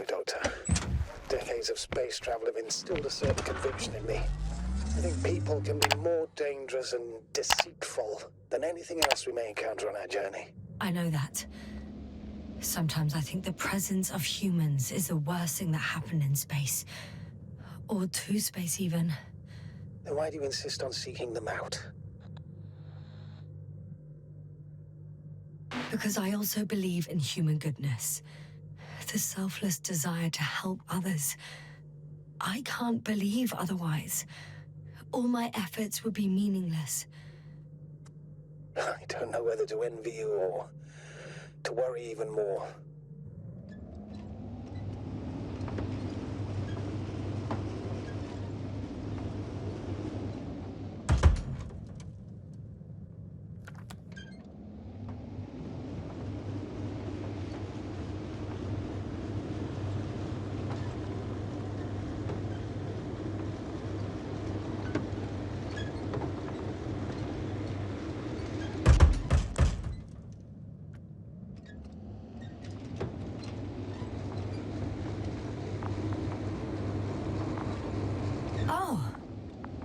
know, Doctor. Decades of space travel have instilled a certain conviction in me. I think people can be more dangerous and deceitful than anything else we may encounter on our journey. I know that. Sometimes I think the presence of humans is the worst thing that happened in space. Or to space, even. Then why do you insist on seeking them out? Because I also believe in human goodness. The selfless desire to help others. I can't believe otherwise. All my efforts would be meaningless. I don't know whether to envy you or to worry even more.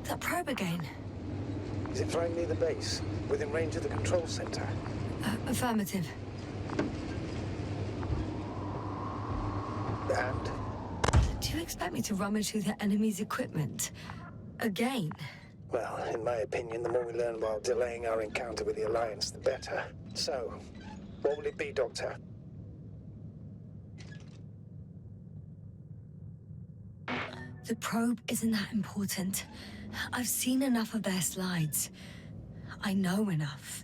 That probe again. Is it flying near the base, within range of the control center? Affirmative. And? Do you expect me to rummage through the enemy's equipment? Again? Well, in my opinion, the more we learn while delaying our encounter with the Alliance, the better. So, what will it be, Doctor? The probe isn't that important. I've seen enough of their slides. I know enough.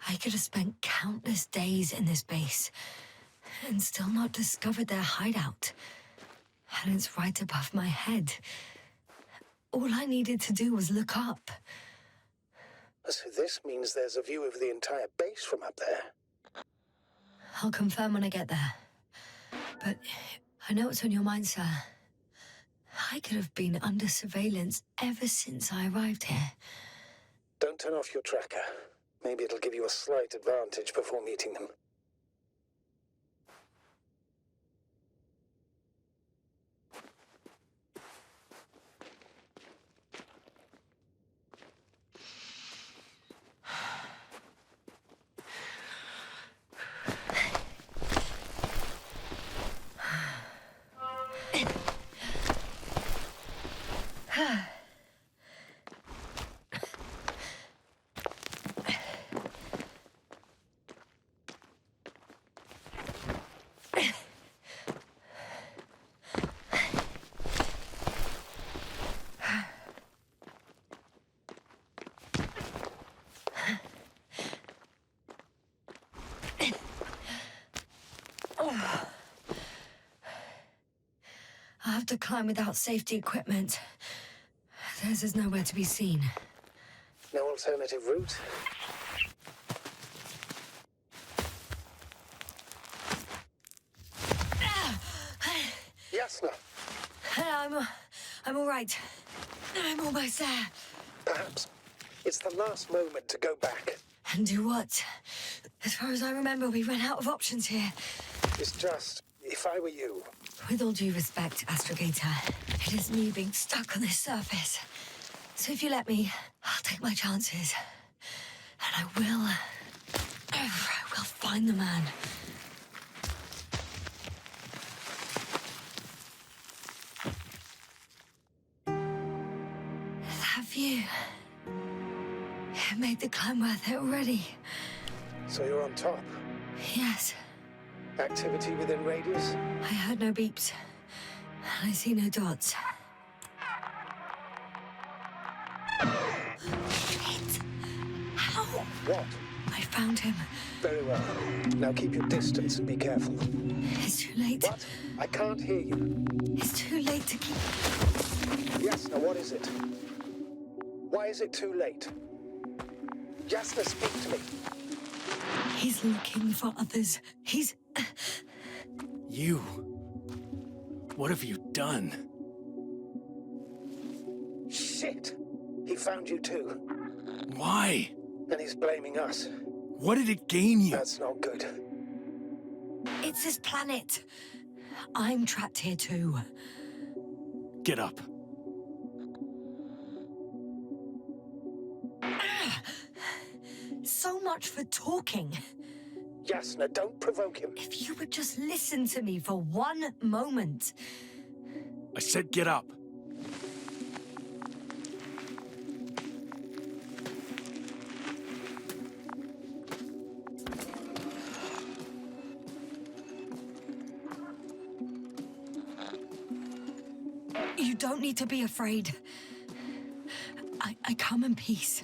I could have spent countless days in this base and still not discovered their hideout. And it's right above my head. All I needed to do was look up. So this means there's a view of the entire base from up there. I'll confirm when I get there. But I know what's on your mind, sir. I could have been under surveillance ever since I arrived here. Don't turn off your tracker. Maybe it'll give you a slight advantage before meeting them. I have to climb without safety equipment. Theirs is nowhere to be seen. No alternative route? Yes, no. I'm all right. I'm almost there. Perhaps it's the last moment to go back. And do what? As far as I remember, we ran out of options here. It's just, if I were you... With all due respect, Astrogator, it is me being stuck on this surface. So if you let me, I'll take my chances. And I will find the man. That view. It made the climb worth it already. So you're on top? Yes. Activity within radius? I heard no beeps. I see no dots. Shit! What? I found him. Very well. Now keep your distance and be careful. It's too late. What? I can't hear you. It's too late to keep... Yes, now what is it? Why is it too late? Jasna, speak to me. He's looking for others. He's... You... What have you done? Shit! He found you too. Why? And he's blaming us. What did it gain you? That's not good. It's his planet. I'm trapped here too. Get up. So much for talking. Jasna, don't provoke him. If you would just listen to me for one moment. I said get up. You don't need to be afraid. I come in peace.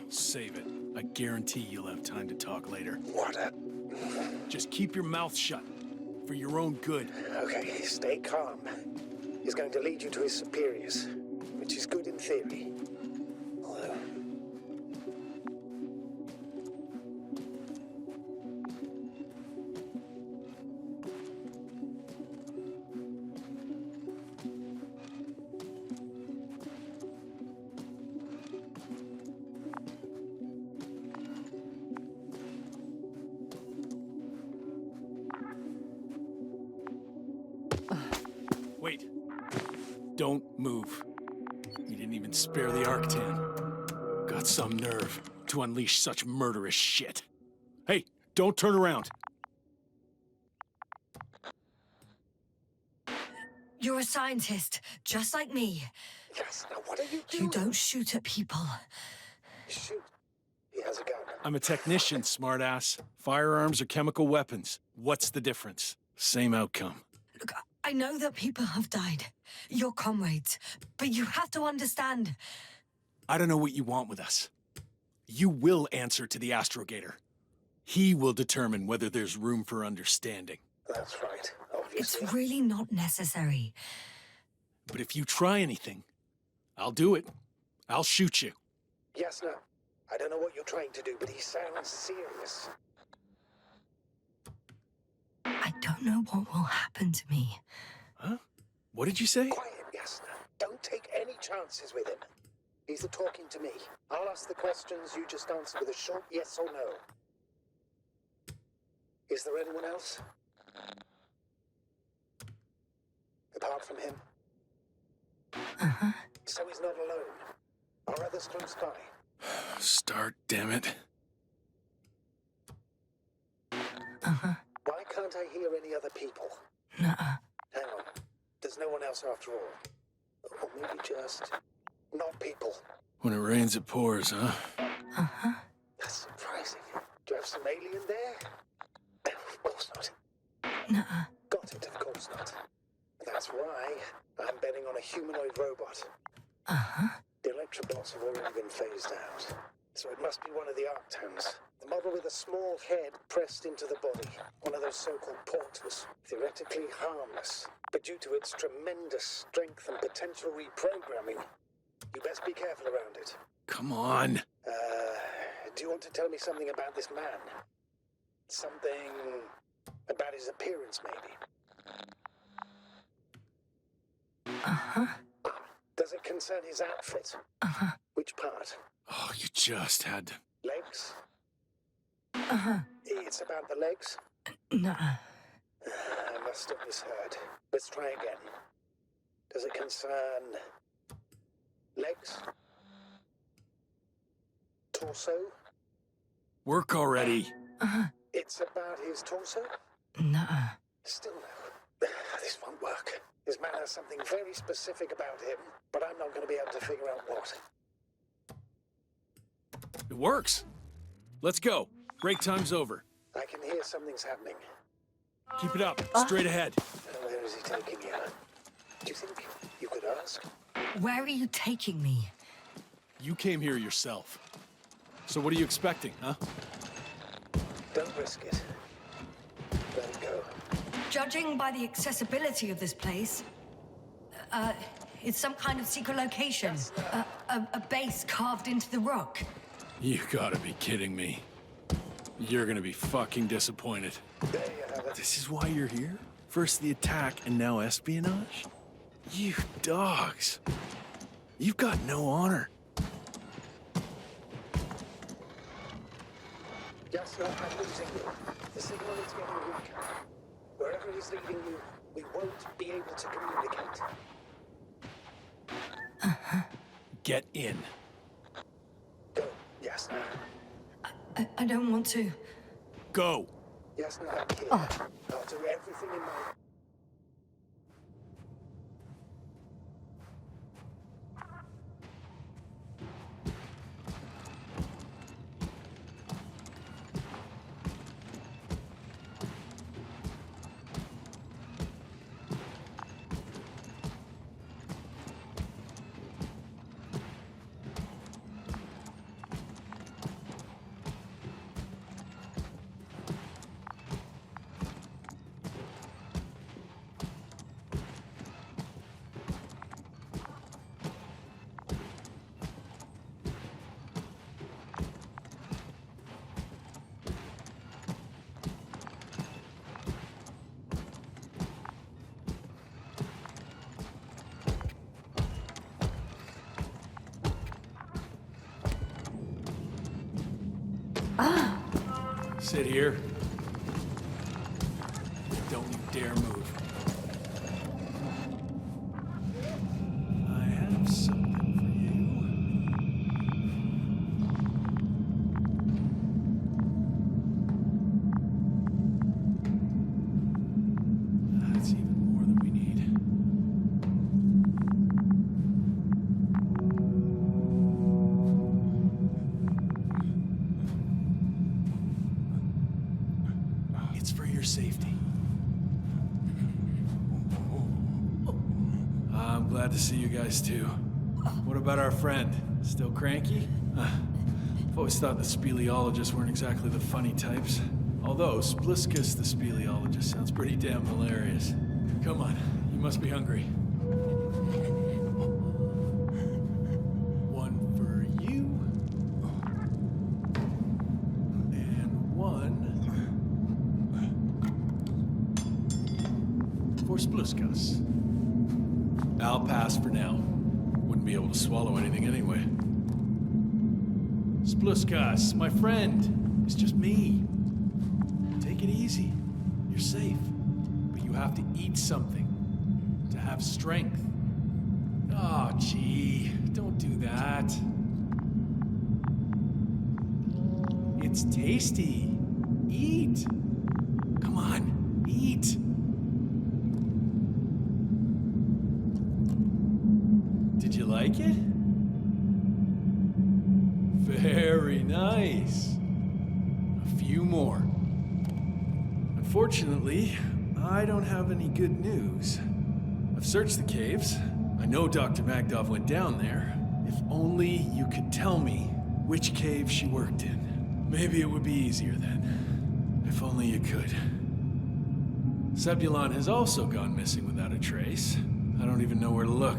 Save it. I guarantee you'll have time to talk later. What a... Just keep your mouth shut. For your own good. Okay, stay calm. He's going to lead you to his superiors, which is good in theory. Although... Wait. Don't move. You didn't even spare the Arctan. Got some nerve to unleash such murderous shit. Hey, don't turn around. You're a scientist, just like me. Jasna, what are you doing? You don't shoot at people. Shoot. He has a gun. I'm a technician, smartass. Firearms are chemical weapons. What's the difference? Same outcome. Look, I know that people have died. Your comrades. But you have to understand. I don't know what you want with us. You will answer to the Astrogator. He will determine whether there's room for understanding. That's right, It's obviously. really not necessary. But if you try anything, I'll do it. I'll shoot you. Jasna, I don't know what you're trying to do, but he sounds serious. I don't know what will happen to me. Huh? What did you say? Quiet, Jasna. Don't take any chances with him. He's talking to me. I'll ask the questions, you just answer with a short yes or no. Is there anyone else? Apart from him? Uh-huh. So he's not alone. Are others close by? Start, damn it. Uh-huh. Why can't I hear any other people? Nuh-uh. Hang on. There's no one else after all. Or maybe just... not people. When it rains, it pours, huh? Uh-huh. That's surprising. Do you have some alien there? Of course not. Nuh-uh. Got it, of course not. That's why I'm betting on a humanoid robot. Uh-huh. The electrobots have already been phased out. So it must be one of the Arctans. The model with a small head pressed into the body. One of those so-called portals. Theoretically harmless. But due to its tremendous strength and potential reprogramming, you best be careful around it. Come on. Do you want to tell me something about this man? Something about his appearance, maybe? Uh-huh. Does it concern his outfit? Uh-huh. Which part? Oh, you just had to... Legs? Uh-huh. It's about the legs? Nuh-uh. I must have misheard. Let's try again. Does it concern... legs? Torso? Work already. Uh-huh. It's about his torso? Nuh-uh. Still no. This won't work. This man has something very specific about him, but I'm not going to be able to figure out what. It works. Let's go. Break time's over. I can hear something's happening. Keep it up. Straight ahead. Where is he taking you? Do you think you could ask? Where are you taking me? You came here yourself. So what are you expecting, huh? Don't risk it. Let it go. Judging by the accessibility of this place, it's some kind of secret location. A base carved into the rock. You gotta be kidding me. You're gonna be fucking disappointed. There you have it. This is why you're here? First the attack and now espionage? You dogs. You've got no honor. Jasna, I'm losing you. The signal is getting weaker. Wherever he's leading you, we won't be able to communicate. Get in. Go, Jasna. I don't want to. Go! Jasna, I'm here. I'll do everything in my... Sit here. Don't you dare move. I have something for you. That's even more than we need. It's for your safety. I'm glad to see you guys too. What about our friend? Still cranky? I've always thought the speleologists weren't exactly the funny types. Although Spliskus the speleologist sounds pretty damn hilarious. Come on, you must be hungry. One for you. And one for Spliskus. I'll pass for now. Wouldn't be able to swallow anything anyway. Spliskus, my friend. It's just me. Take it easy. You're safe. But you have to eat something to have strength. Oh, gee. Don't do that. It's tasty. Eat. Come on, eat. Did you like it? Very nice. A few more. Unfortunately, I don't have any good news. I've searched the caves. I know Dr. Magdov went down there. If only you could tell me which cave she worked in. Maybe it would be easier then. If only you could. Zebulon has also gone missing without a trace. I don't even know where to look.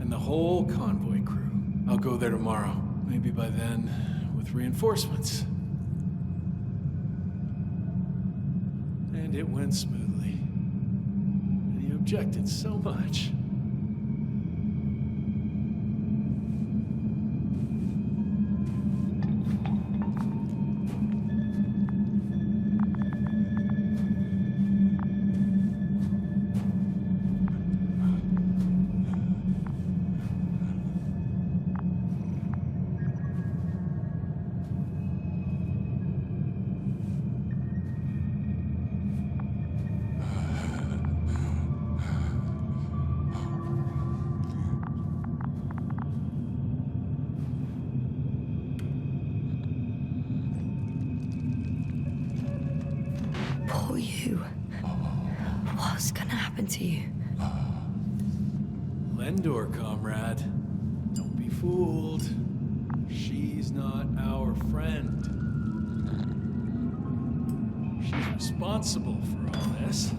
And the whole convoy crew. I'll go there tomorrow. Maybe by then, with reinforcements. And it went smoothly. And you objected so much. Poor you. What's gonna happen to you? Lendor, comrade. Don't be fooled. She's not responsible for all this.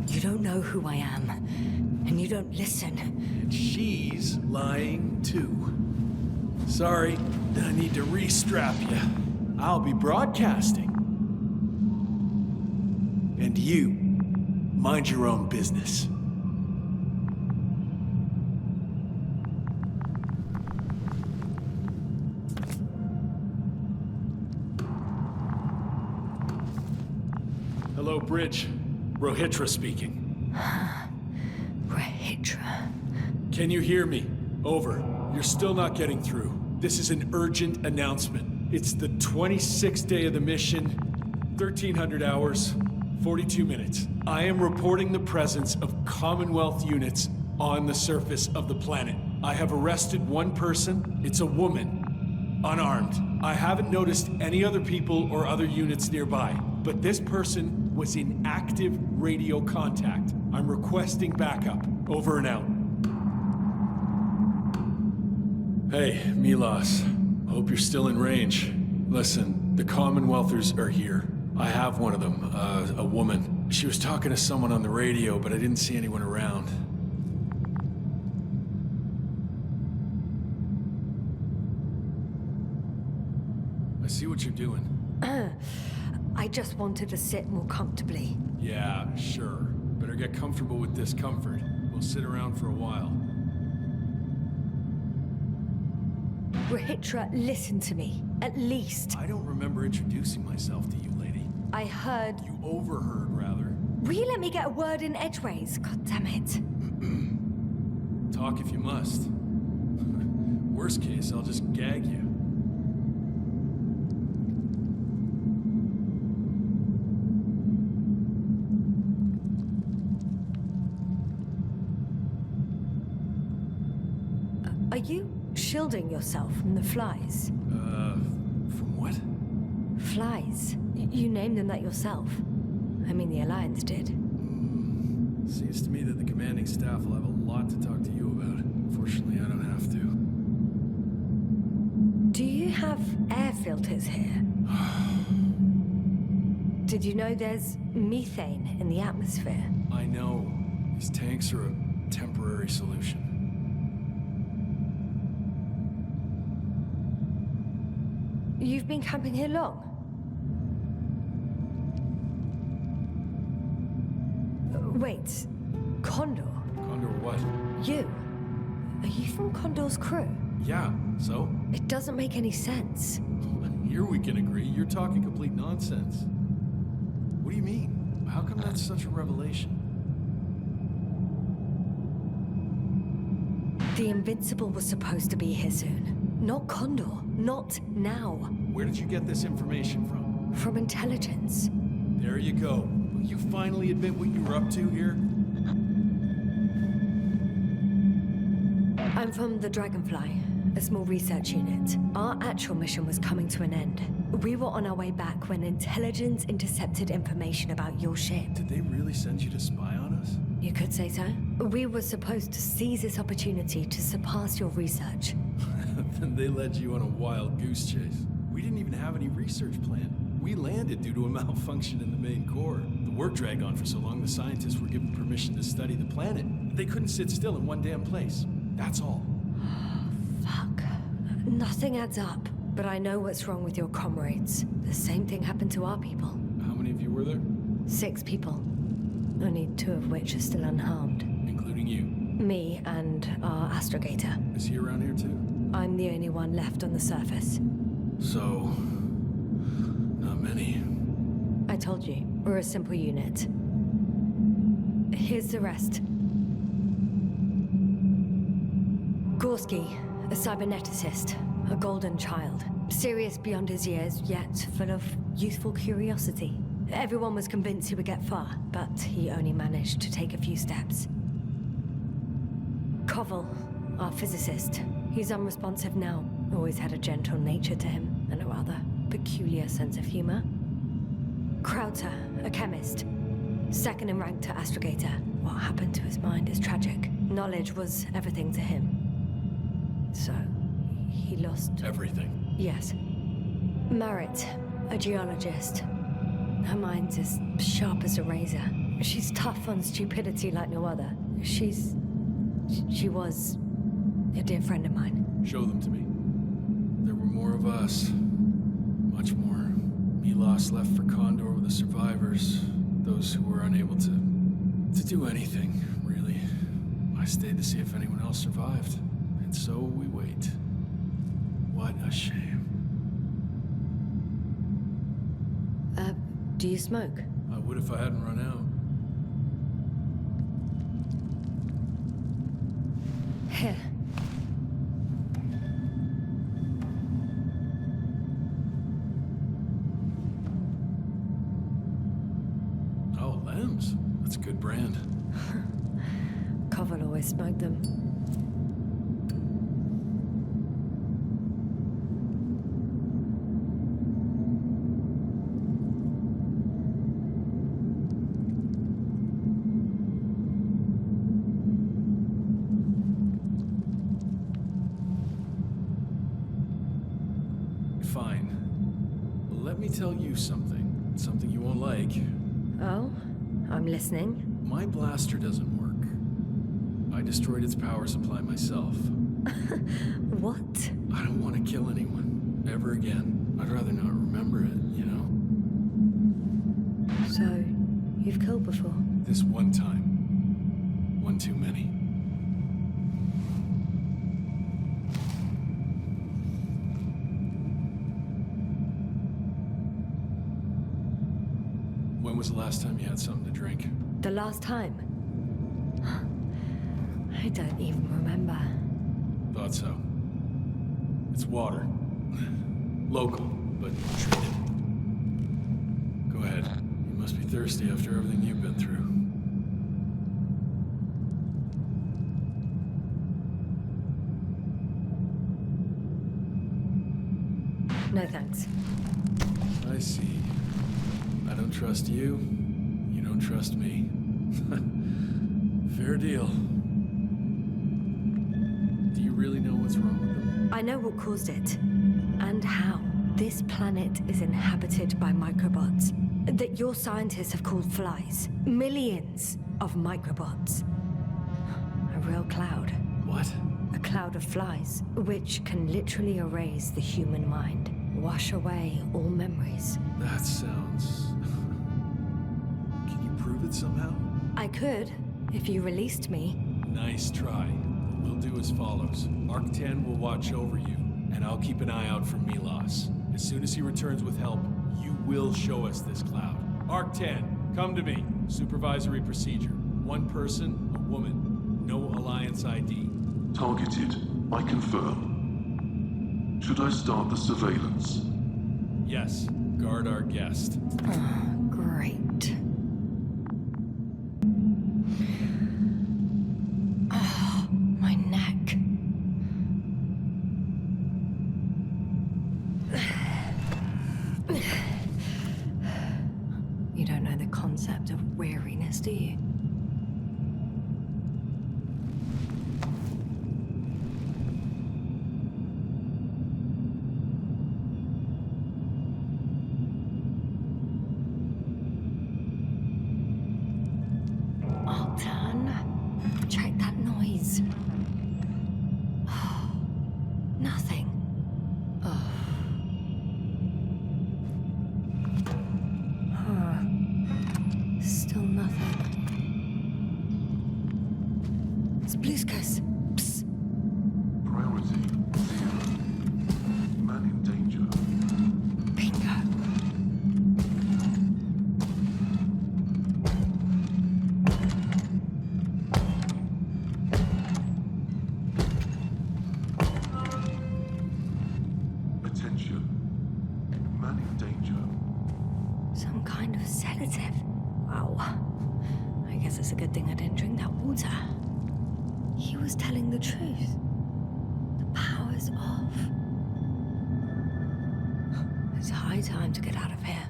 You don't know who I am, and you don't listen. And she's lying too. Sorry, I need to restrap you. I'll be broadcasting. And you, mind your own business. Hello, Bridge. Rohitra speaking. Rohitra. Can you hear me? Over. You're still not getting through. This is an urgent announcement. It's the 26th day of the mission, 1300 hours, 42 minutes. I am reporting the presence of Commonwealth units on the surface of the planet. I have arrested one person. It's a woman, unarmed. I haven't noticed any other people or other units nearby, but this person was in active radio contact. I'm requesting backup. Over and out. Hey, Milos. Hope you're still in range. Listen, the Commonwealthers are here. I have one of them, a woman. She was talking to someone on the radio, but I didn't see anyone around. I see what you're doing. I just wanted to sit more comfortably. Yeah, sure. Better get comfortable with discomfort. We'll sit around for a while. Rohitra, listen to me. At least. I don't remember introducing myself to you, lady. I heard... You overheard, rather. Will you let me get a word in edgeways? God damn it. Talk if you must. Worst case, I'll just gag you. Are you shielding yourself from the flies? From what? Flies. You named them that yourself. I mean, the Alliance did. Seems to me that the commanding staff will have a lot to talk to you about. Fortunately, I don't have to. Do you have air filters here? Did you know there's methane in the atmosphere? I know. These tanks are a temporary solution. You've been camping here long? Wait, Condor? Condor what? You? Are you from Condor's crew? Yeah, so? It doesn't make any sense. Here we can agree. You're talking complete nonsense. What do you mean? How come that's such a revelation? The Invincible was supposed to be here soon. Not Condor. Not now. Where did you get this information from? From intelligence. There you go. Will you finally admit what you were up to here? I'm from the Dragonfly, a small research unit. Our actual mission was coming to an end. We were on our way back when intelligence intercepted information about your ship. Did they really send you to spy on us? You could say so. We were supposed to seize this opportunity to surpass your research. Then they led you on a wild goose chase. We didn't even have any research plan. We landed due to a malfunction in the main core. The work dragged on for so long, the scientists were given permission to study the planet. They couldn't sit still in one damn place. That's all. Fuck. Nothing adds up. But I know what's wrong with your comrades. The same thing happened to our people. How many of you were there? 6 people. Only 2 of which are still unharmed. Including you. Me and our astrogator. Is he around here too? I'm the only one left on the surface. So... not many. I told you, we're a simple unit. Here's the rest. Gorski, a cyberneticist, a golden child. Serious beyond his years, yet full of youthful curiosity. Everyone was convinced he would get far, but he only managed to take a few steps. Koval, our physicist. He's unresponsive now. Always had a gentle nature to him, and a rather peculiar sense of humor. Krauter, a chemist. Second in rank to astrogator. What happened to his mind is tragic. Knowledge was everything to him. So, he lost... Everything. Yes. Merritt, a geologist. Her mind's as sharp as a razor. She's tough on stupidity like no other. She was a dear friend of mine. Show them to me. There were more of us. Much more. Milos left for Condor with the survivors. Those who were unable to do anything, really. I stayed to see if anyone else survived. And so we wait. What a shame. Do you smoke? I would if I hadn't run out. Here. Oh, Lambs. That's a good brand. Koval always smoked them. Fine. Let me tell you something. Something you won't like. Oh? I'm listening. My blaster doesn't work. I destroyed its power supply myself. What? I don't want to kill anyone. Ever again. I'd rather not remember it, you know? So, you've killed before? This one time. One too many. When was the last time you had something to drink? The last time? I don't even remember. Thought so. It's water. Local, but treated. Go ahead. You must be thirsty after everything you've been through. No thanks. I see. I don't trust you. You don't trust me. Fair deal. Do you really know what's wrong with them? I know what caused it. And how. This planet is inhabited by microbots that your scientists have called flies. Millions of microbots. A real cloud. What? A cloud of flies, which can literally erase the human mind. Wash away all memories. That sounds... Can you prove it somehow? I could, if you released me. Nice try. We'll do as follows. Arc-10 will watch over you, and I'll keep an eye out for Milos. As soon as he returns with help, you will show us this cloud. Arc-10, come to me. Supervisory procedure. One person, a woman. No Alliance ID. Targeted. I confirm. Should I start the surveillance? Yes. Guard our guest. Great. Oh, my neck. You don't know the concept of weariness, do you? Check that noise. Nothing. Still nothing. It's blue skies. Psst. Priority 0. Man in danger. Bingo. Attention. Man in danger. Some kind of sedative. Wow. I guess it's a good thing I didn't drink that water. He was telling the truth. The power's off. It's high time to get out of here.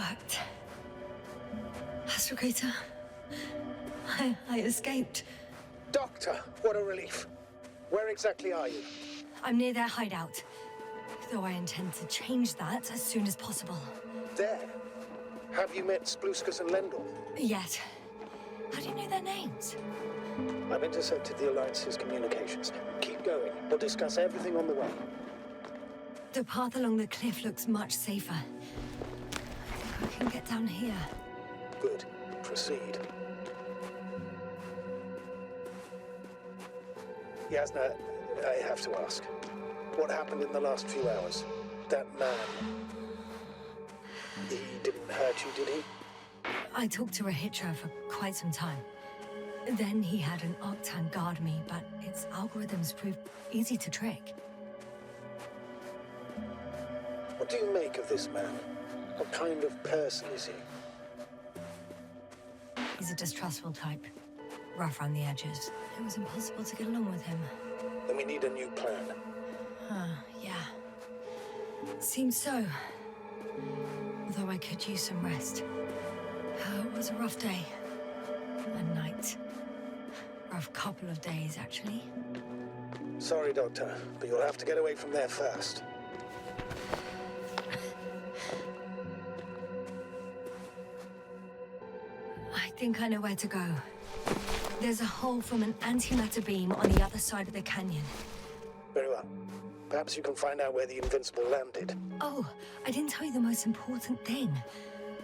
worked. Astrogator, I escaped. Doctor, what a relief. Where exactly are you? I'm near their hideout, though I intend to change that as soon as possible. There. Have you met Spluskus and Lendl? Yet. How do you know their names? I've intercepted the Alliance's communications. Keep going. We'll discuss everything on the way. The path along the cliff looks much safer. I think I can get down here. Good. Proceed. Yasna, I have to ask. What happened in the last few hours? That man... He didn't hurt you, did he? I talked to Rahitra for quite some time. Then he had an Octan guard me, but its algorithms proved easy to trick. What do you make of this man? What kind of person is he? He's a distrustful type. Rough around the edges. It was impossible to get along with him. Then we need a new plan. Yeah. Seems so. Although I could use some rest. It was a rough day. A night. Rough couple of days, actually. Sorry, Doctor, but you'll have to get away from there first. I think I know where to go. There's a hole from an antimatter beam on the other side of the canyon. Very well. Perhaps you can find out where the Invincible landed. Oh, I didn't tell you the most important thing.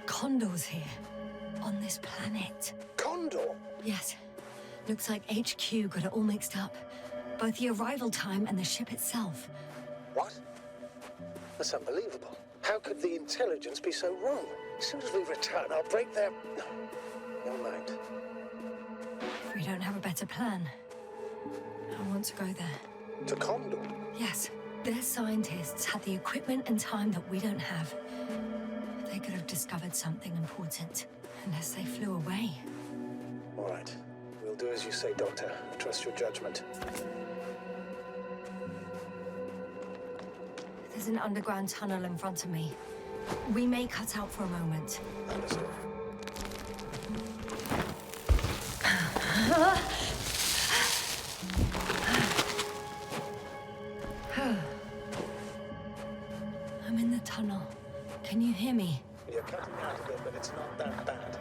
Condor's here. On this planet. Condor? Yes. Looks like HQ got it all mixed up. Both the arrival time and the ship itself. What? That's unbelievable. How could the intelligence be so wrong? As soon as we return, I'll break their... Never mind. If we don't have a better plan, I want to go there. To Condor? Yes. Their scientists had the equipment and time that we don't have. They could have discovered something important, unless they flew away. All right. We'll do as you say, Doctor. I trust your judgment. There's an underground tunnel in front of me. We may cut out for a moment. Understood. I'm in the tunnel. Can you hear me? You're cutting out a bit, but it's not that bad.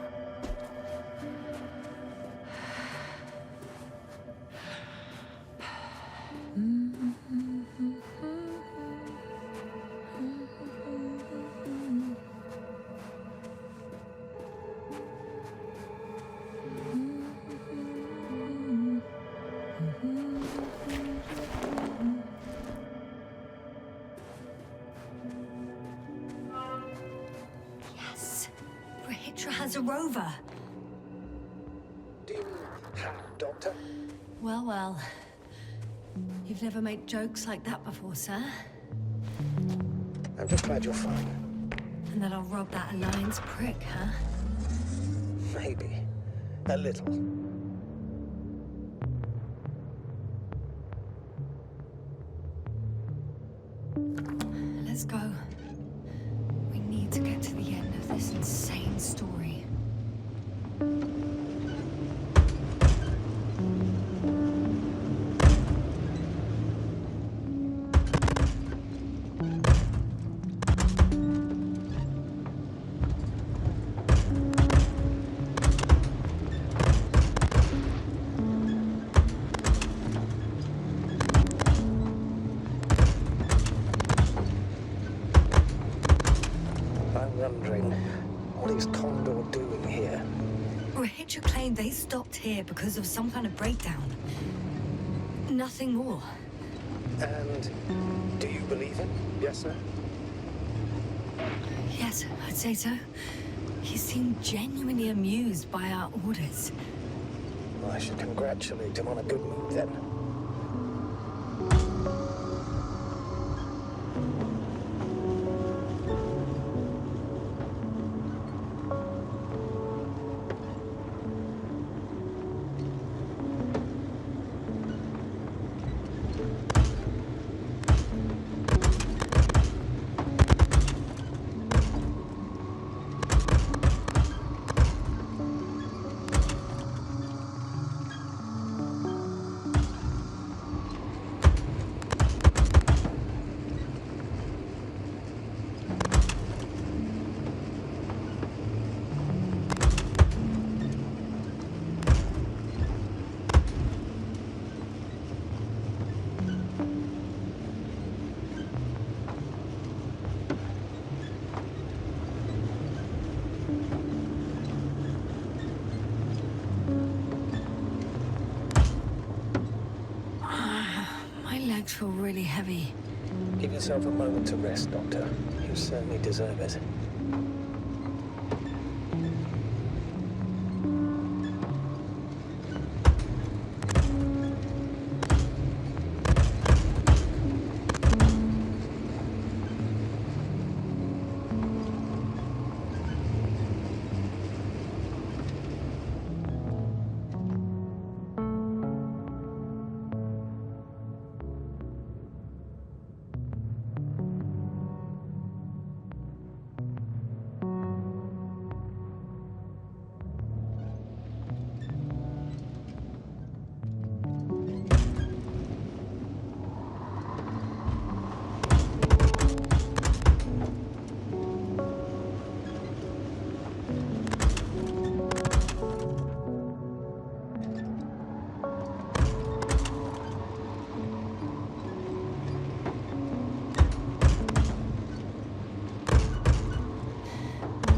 Yes. Rahitra has a rover. Do you have, Doctor? Well, well. You've never made jokes like that before, sir. I'm just glad you're fine. And that I'll rob that Alliance prick, huh? Maybe. A little. Let's go. We need to get to the end of this insane story. I'm wondering, what is Condor doing here? Rahitra claimed they stopped here because of some kind of breakdown. Nothing more. And do you believe him? Yes, sir? Yes, I'd say so. He seemed genuinely amused by our orders. Well, I should congratulate him on a good move, then. blocks feel really heavy. Give yourself a moment to rest, Doctor. You certainly deserve it.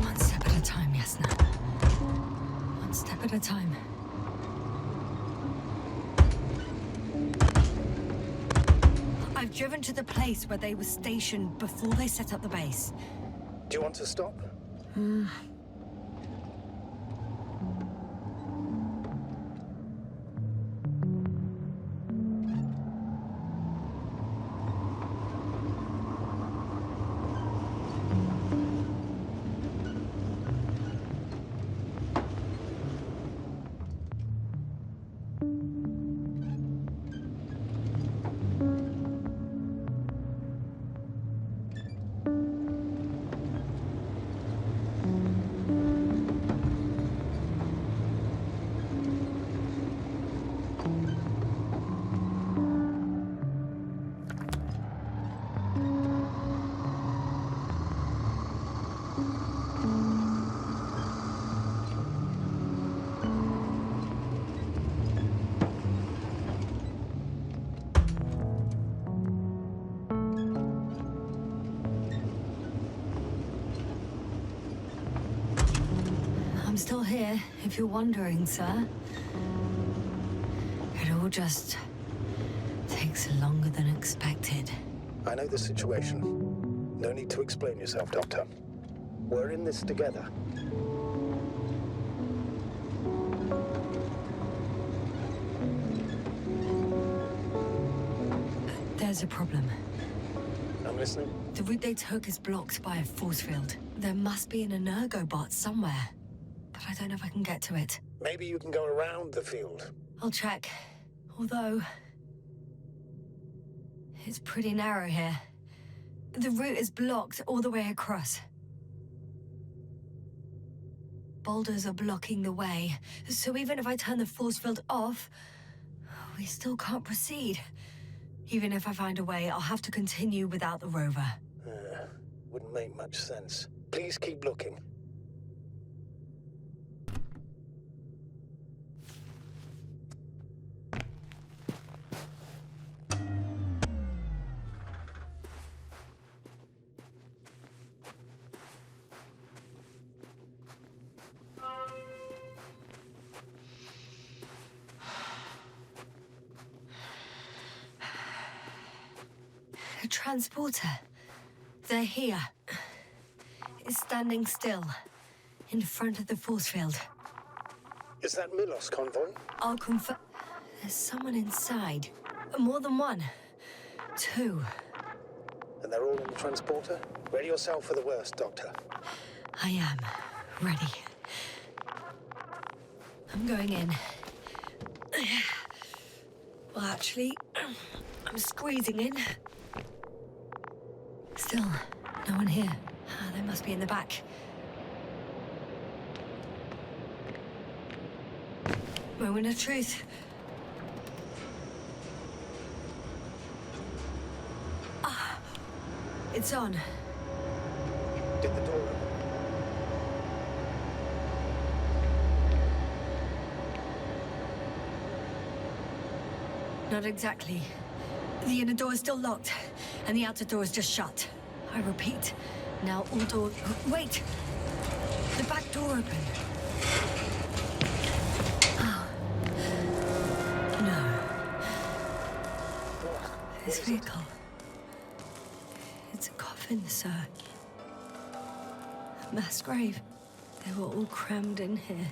One step at a time, Yasna. One step at a time. I've driven to the place where they were stationed before they set up the base. Do you want to stop? I'm still here, if you're wondering, sir. It all just takes longer than expected. I know the situation. No need to explain yourself, Doctor. We're in this together. There's a problem. I'm listening. The route they took is blocked by a force field. There must be an energobot somewhere, but I don't know if I can get to it. Maybe you can go around the field. I'll check. Although, it's pretty narrow here. The route is blocked all the way across. Boulders are blocking the way, so even if I turn the force field off, we still can't proceed. Even if I find a way, I'll have to continue without the rover. Wouldn't make much sense. Please keep looking. A transporter. They're here. It's standing still, in front of the force field. Is that Milos convoy? I'll confirm. There's someone inside. More than one. Two. And they're all in the transporter? Ready yourself for the worst, Doctor. I am ready. I'm going in. Well, actually, I'm squeezing in. Still, no one here. They must be in the back. Moment of truth. It's on. Did the door open? Not exactly. The inner door is still locked, and the outer door is just shut. I repeat, now all doors... Wait! The back door opened. Oh. No. This vehicle. It's a coffin, sir. A mass grave. They were all crammed in here.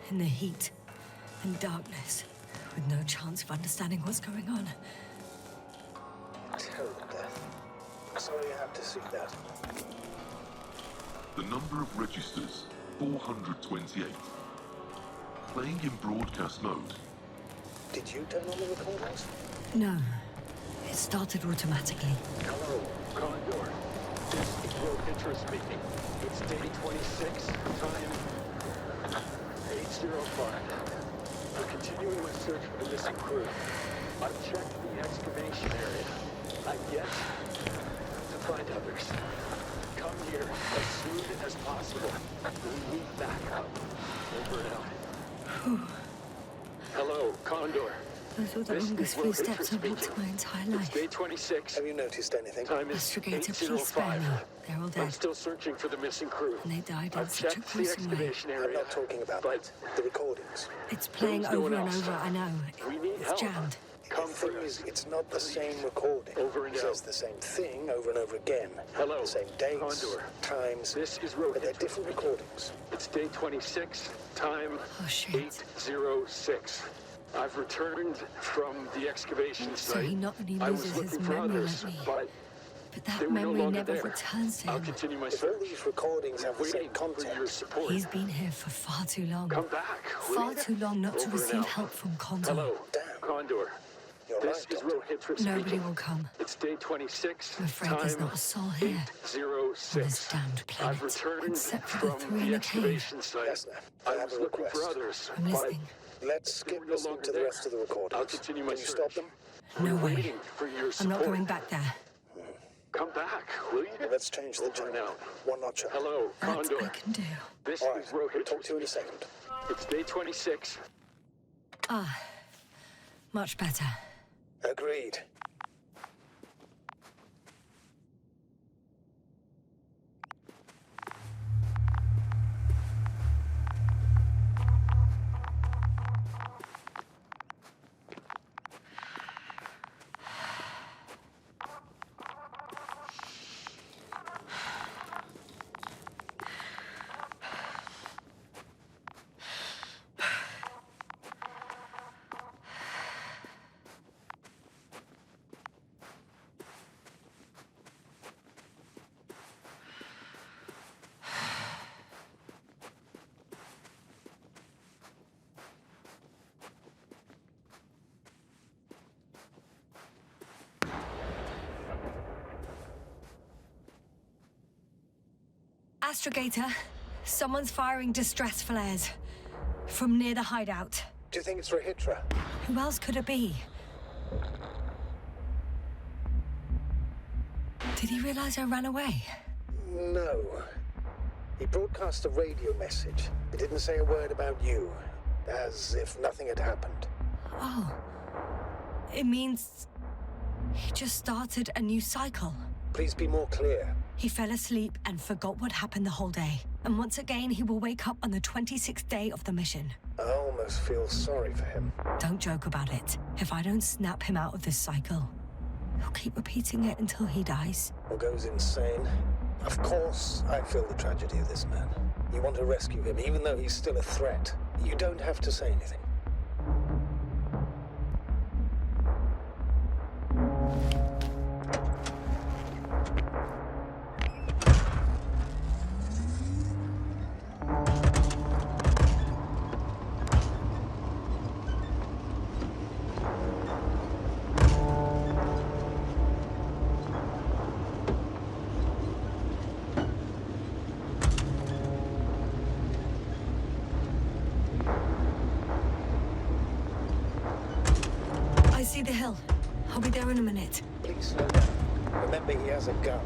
In the heat and darkness, with no chance of understanding what's going on. Terrible death. Sorry you had to see that. The number of registers, 428. Playing in broadcast mode. Did you turn on the recorders? No. It started automatically. Hello, Condor. This is Rohitra speaking. It's day 26, time 8:05. I'm continuing my search for the missing crew. I've checked the excavation area. I've yet to find others. Come here as soon as possible. We need backup. Over and out. Hello, Condor. Those were the This longest is few Rohitra steps I've walked in speaking. my entire It's life. day 26. Have you noticed anything? Time is Astrogator, please spare me. 8:05. They're all I'm dead. still searching for the missing crew. And they died in I've such a checked the gruesome way. excavation I'm area. not talking about but the recordings. It's playing There's no over one and else. over, I know. We need It's help. jammed. Come The for thing us. is, it's not the same recording. Over and It says out. the same thing over and over again. Hello, The same dates, Condor. times, This is but they're Rohitra. different recordings. It's day 26, time Oh, shit. 8:06. I've returned from the excavation So site. he not only I was loses his looking for memory others, like me, but but they that were no memory longer never there. returns to I'll him. continue my If all search. these recordings have the same Waiting for your content, support. He's been here for far too long. Come back, will Far you? too long not to Over and receive out. help from Condor. Hello, Damn. Condor. you're This right, is Doctor. Rohitra Nobody speaking. will come. It's day 26, I'm afraid time there's not a soul here. On this 8:06. damned planet, I've returned except for the from three in the the cave. excavation site. Yes, ma'am. I I have was a looking for request. others, I'm but listening. Let's skip They were no listening longer to the there. rest of the recordings. I'll continue my Can you search. stop them? No we're way. waiting for your I'm support. not going back there. Come back, will you? Let's change the Over and channel. out. One notch up. Hello, That Condor. I can do. This All is right, Rohitra. talk to you in a second. It's day 26. Ah, much better. Agreed. Astrogator, someone's firing distress flares from near the hideout. Do you think it's Rohitra? Who else could it be? Did he realize I ran away? No. He broadcast a radio message. He didn't say a word about you, as if nothing had happened. Oh. It means he just started a new cycle. Please be more clear. He fell asleep and forgot what happened the whole day. And once again, he will wake up on the 26th day of the mission. I almost feel sorry for him. Don't joke about it. If I don't snap him out of this cycle, he'll keep repeating it until he dies. Or goes insane. Of course, I feel the tragedy of this man. You want to rescue him, even though he's still a threat. You don't have to say anything. I see the hill. I'll be there in a minute. Please slow down. Remember, he has a gun.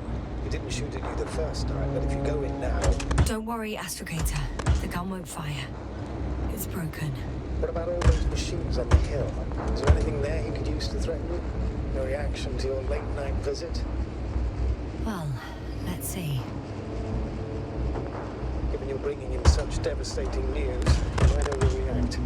He didn't shoot at you the first time, but if you go in now... Don't worry, Astrogator. The gun won't fire. It's broken. What about all those machines on the hill? Is there anything there he could use to threaten you? No reaction to your late-night visit? Well, let's see. Given you're bringing him such devastating news, he might overreact.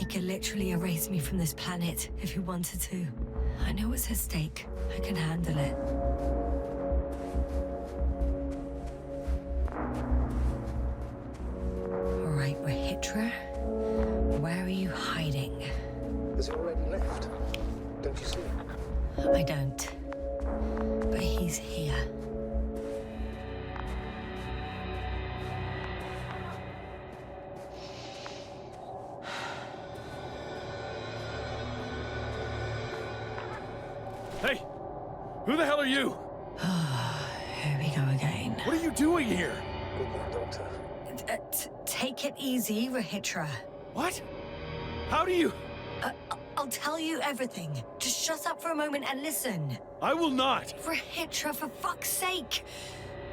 could literally erase me from this planet if he wanted to. I know what's at stake. I can handle it. All right, Rahitra. Where are you hiding? Has he already left? Don't you see? I don't. But he's here. Hey! Who the hell are you? Here we go again. What are you doing here? Good night, Doctor. Take it easy, Rahitra. What? How do you... I'll tell you everything. Just shut up for a moment and listen. I will not! Rahitra, for fuck's sake!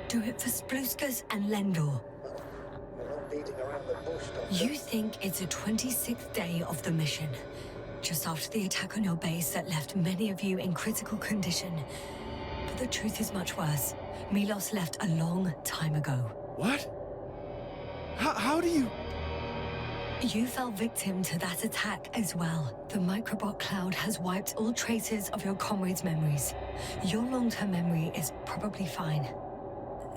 Do it for Spluskas and Lendor. We're not beating around the bush, Doctor. You think it's the 26th day of the mission. Just after the attack on your base that left many of you in critical condition. But the truth is much worse. Milos left a long time ago. What? How do you... You fell victim to that attack as well. The microbot cloud has wiped all traces of your comrades' memories. Your long-term memory is probably fine.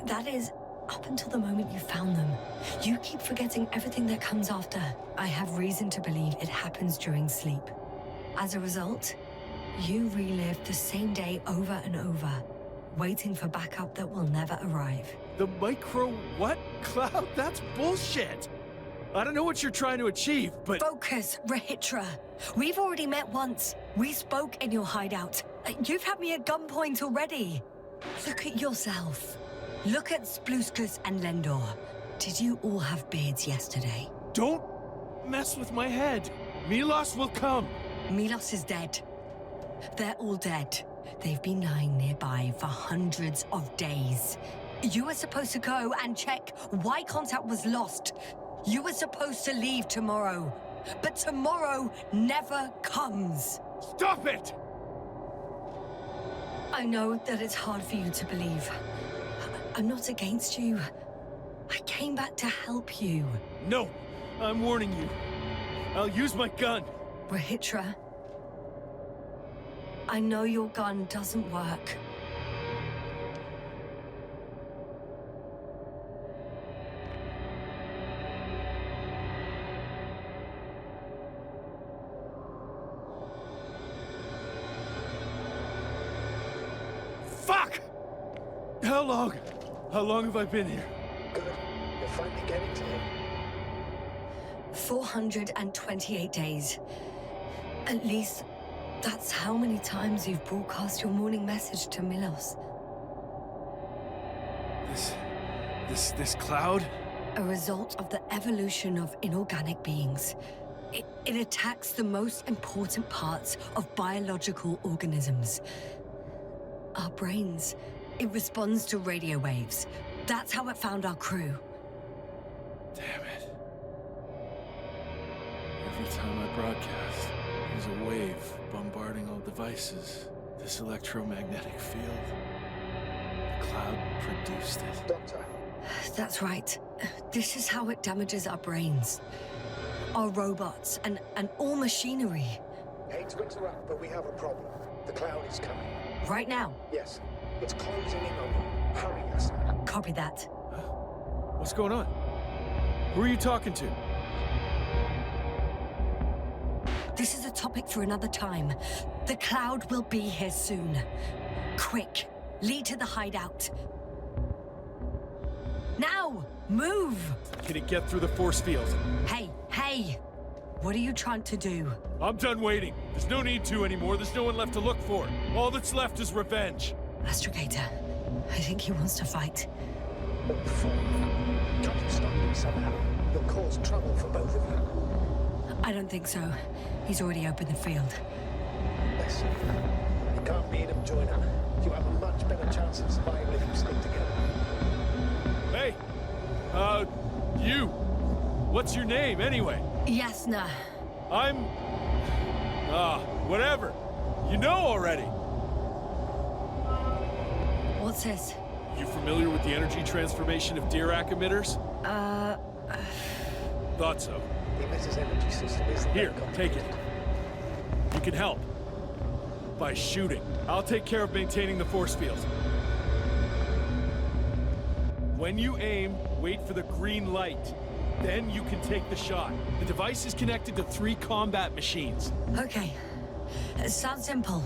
That is, up until the moment you found them. You keep forgetting everything that comes after. I have reason to believe it happens during sleep. As a result, you relive the same day over and over, waiting for backup that will never arrive. The micro what? Cloud? That's bullshit! I don't know what you're trying to achieve, but... Focus, Rahitra. We've already met once. We spoke in your hideout. You've had me at gunpoint already. Look at yourself. Look at Spluskas and Lendor. Did you all have beards yesterday? Don't mess with my head. Milos will come. Milos is dead. They're all dead. They've been lying nearby for hundreds of days. You were supposed to go and check why contact was lost. You were supposed to leave tomorrow. But tomorrow never comes. Stop it! I know that it's hard for you to believe. I'm not against you. I came back to help you. No, I'm warning you. I'll use my gun. Rahitra, I know your gun doesn't work. Fuck! How long have I been here? Good. You're finally getting to him. 428 days. At least, that's how many times you've broadcast your morning message to Milos. This cloud? A result of the evolution of inorganic beings. It attacks the most important parts of biological organisms. Our brains. It responds to radio waves. That's how it found our crew. Damn it. Every time I broadcast, there's a wave bombarding all devices. This electromagnetic field. The cloud produced it. Doctor, That's right. This is how it damages our brains. Our robots and all machinery. hate to interrupt, but we have a problem. The cloud is coming. Right now. Yes, it's closing in on you. Hurry, us. Copy that. What's going on? Who are you talking to? This is a topic for another time. The cloud will be here soon. Quick, lead to the hideout. Now, move! Can it get through the force field? Hey, hey! What are you trying to do? I'm done waiting. There's no need to anymore. There's no one left to look for. All that's left is revenge. Astrogator, I think he wants to fight. What for? Can't you stop him somehow? You'll cause trouble for both of you. I don't think so. He's already opened the field. Listen, you can't beat him, join him. You have a much better chance of survival if you stick together. Hey! You! What's your name, anyway? Yasna. I'm... whatever. You know already. What's this? You familiar with the energy transformation of Dirac emitters? Thought so. The emitter's energy system isn't Here, that take it. complicated. You can help. By shooting. I'll take care of maintaining the force field. When you aim, wait for the green light. Then you can take the shot. The device is connected to 3 combat machines. Okay. Sounds simple.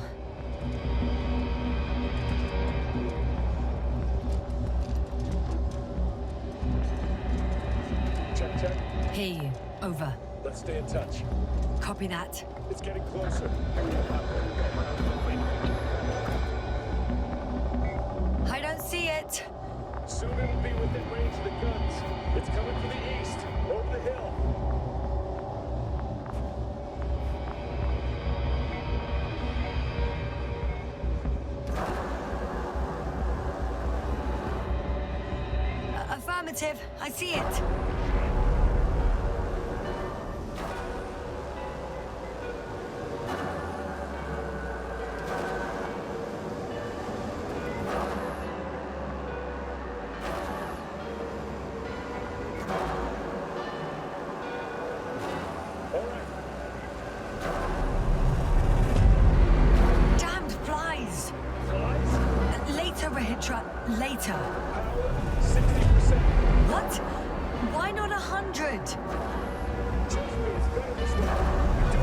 Check. Hear you. Over. Let's stay in touch. Copy that. It's getting closer. I don't see it. Soon it'll be within range of the guns. It's coming from the east, over the hill. Affirmative. I see it. Damned flies. Later, Rahitra. Later. 60%. What? Why not 100? Trust me, it's better this way. I don't want to go.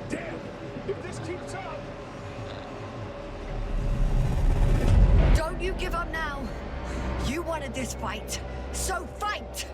Damn! If this keeps up... Don't you give up now. You wanted this fight, so fight!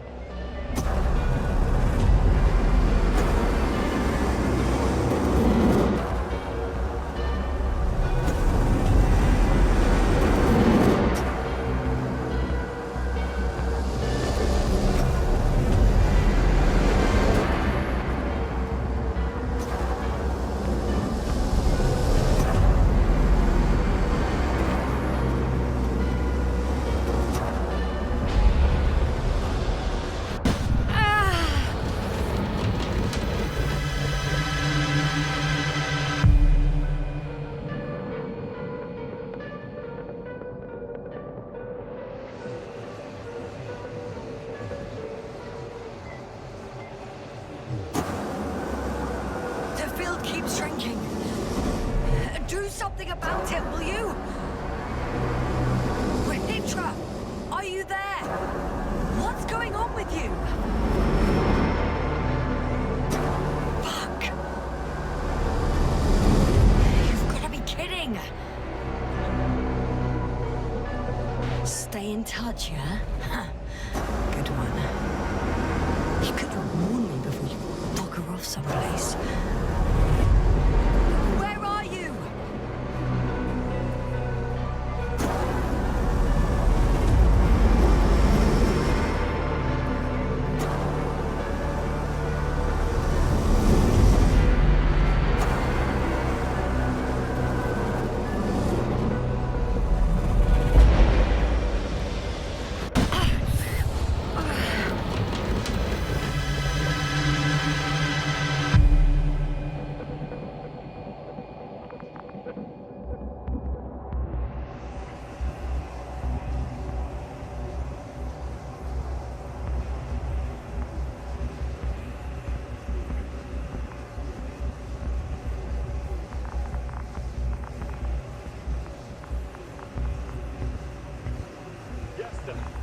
The field keeps shrinking. Do something about it, will you? Rahitra, are you there? What's going on with you? Fuck. You've got to be kidding. Stay in touch, yeah? Huh. Good one. You could have warned me before you bugger off someplace. Where are you?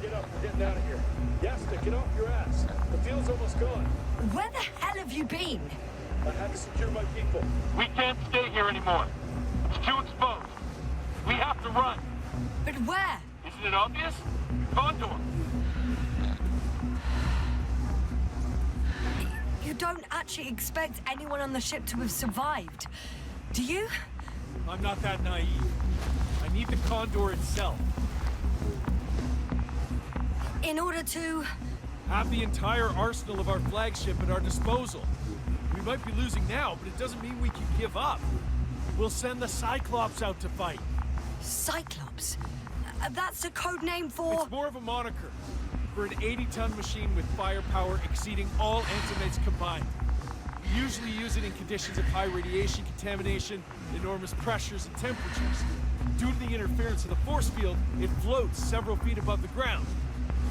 Get up, we're getting out of here. Yasta, get off your ass. The field's almost gone. Where the hell have you been? I had to secure my people. We can't stay here anymore. It's too exposed. We have to run. But where? Isn't it obvious? Condor. You don't actually expect anyone on the ship to have survived, do you? I'm not that naive. I need the Condor itself. In order to... Have the entire arsenal of our flagship at our disposal. We might be losing now, but it doesn't mean we can give up. We'll send the Cyclops out to fight. Cyclops? That's a code name for... It's more of a moniker for an 80-ton machine with firepower exceeding all Antimids combined. We usually use it in conditions of high radiation contamination, enormous pressures and temperatures. Due to the interference of the force field, it floats several feet above the ground,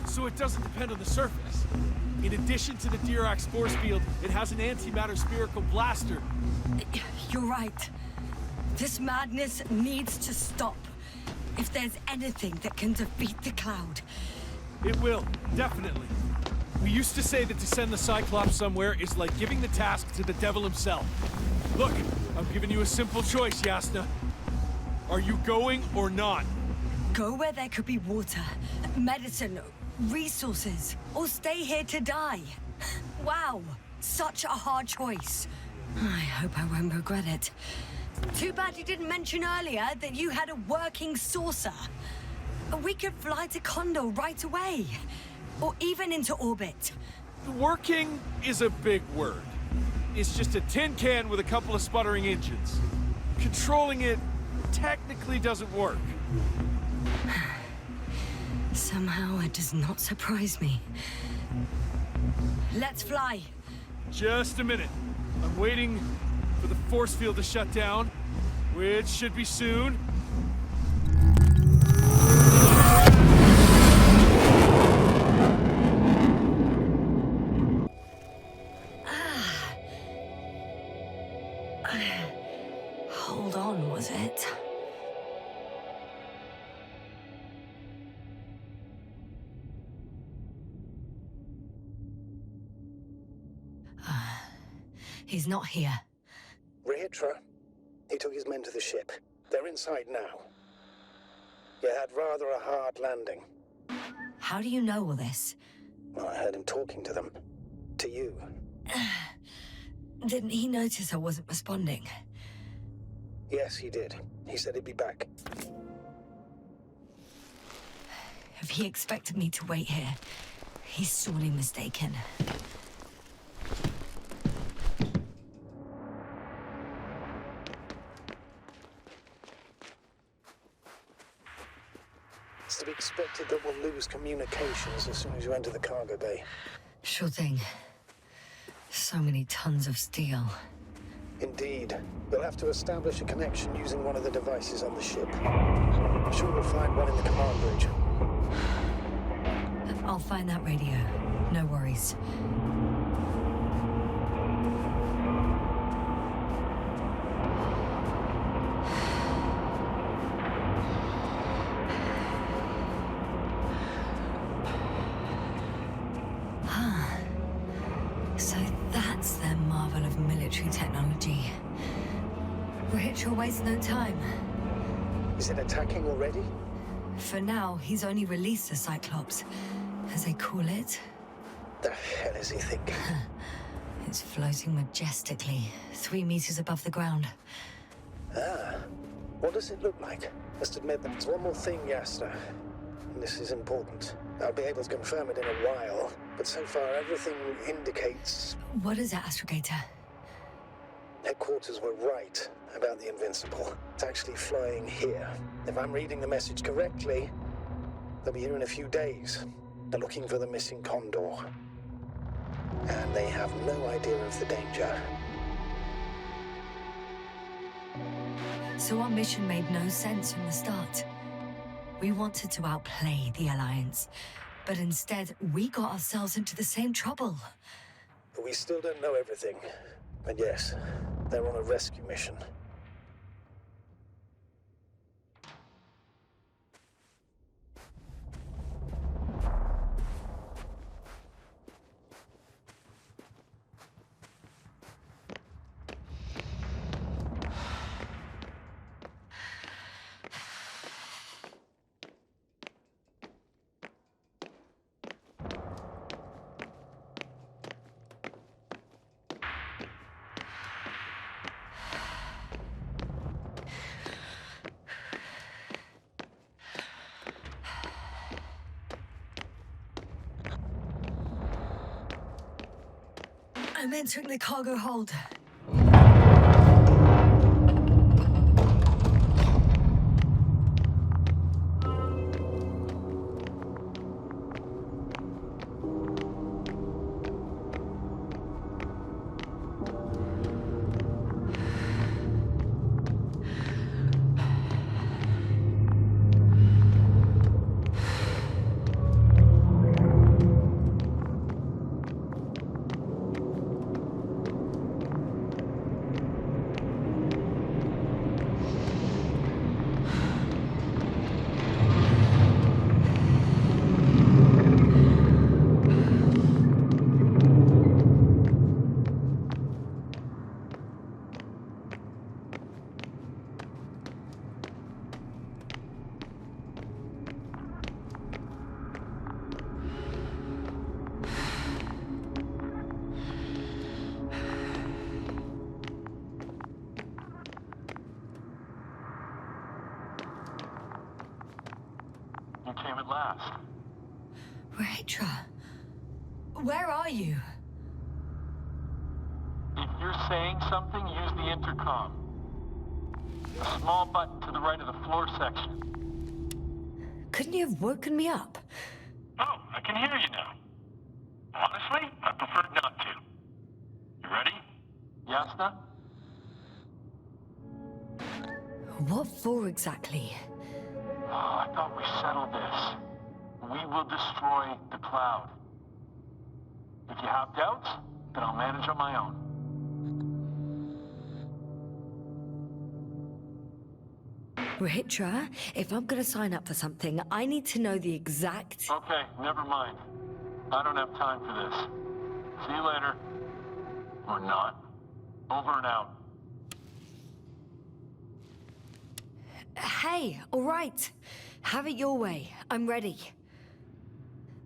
so it doesn't depend on the surface. In addition to the Dirac force field, it has an antimatter spherical blaster. You're right. This madness needs to stop. If there's anything that can defeat the Cloud. It will, definitely. We used to say that to send the Cyclops somewhere is like giving the task to the devil himself. Look, I'm giving you a simple choice, Yasna. Are you going or not? Go where there could be water, medicine, resources, or stay here to die. Wow, such a hard choice. I hope I won't regret it. Too bad you didn't mention earlier that you had a working saucer. We could fly to Condor right away. Or even into orbit. Working is a big word. It's just a tin can with a couple of sputtering engines. Controlling it technically doesn't work. Somehow it does not surprise me. Let's fly. Just a minute. I'm waiting for the force field to shut down, which should be soon. Hold on, was it? He's not here. Rehitra. He took his men to the ship. They're inside now. You had rather a hard landing. How do you know all this? Well, I heard him talking to them. To you. Didn't he notice I wasn't responding? Yes, he did. He said he'd be back. If he expected me to wait here, he's sorely mistaken. It's to be expected that we'll lose communications as soon as you enter the cargo bay. Sure thing. So many tons of steel. Indeed. We'll have to establish a connection using one of the devices on the ship. I'm sure we'll find one in the command bridge. I'll find that radio. No worries. So that's their marvel of military technology. Rehitra wastes no time. Is it attacking already? For now, he's only released the Cyclops, as they call it. The hell is he thinking? It's floating majestically, 3 meters above the ground. Ah. What does it look like? Must admit there's one more thing, Yasta. And this is important. I'll be able to confirm it in a while, but so far everything indicates... What is it, Astrogator? Headquarters were right about the Invincible. It's actually flying here. If I'm reading the message correctly, they'll be here in a few days. They're looking for the missing Condor. And they have no idea of the danger. So our mission made no sense from the start. We wanted to outplay the Alliance, but instead we got ourselves into the same trouble. But we still don't know everything. And yes, they're on a rescue mission. I'm entering the cargo hold. You came at last. Rachel, where are you? If you're saying something, use the intercom. The small button to the right of the floor section. Couldn't you have woken me up? Oh, I can hear you now. Honestly, I prefer not to. You ready? Yasna? What for exactly? Oh, I thought we settled this. We will destroy the cloud. If you have doubts, then I'll manage on my own. Ritra, if I'm gonna sign up for something, I need to know the exact... Okay, never mind. I don't have time for this. See you later. Or not. Over and out. Hey, all right. Have it your way. I'm ready.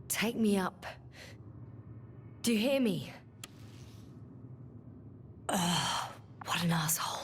Take me up. Do you hear me? Ugh, what an asshole.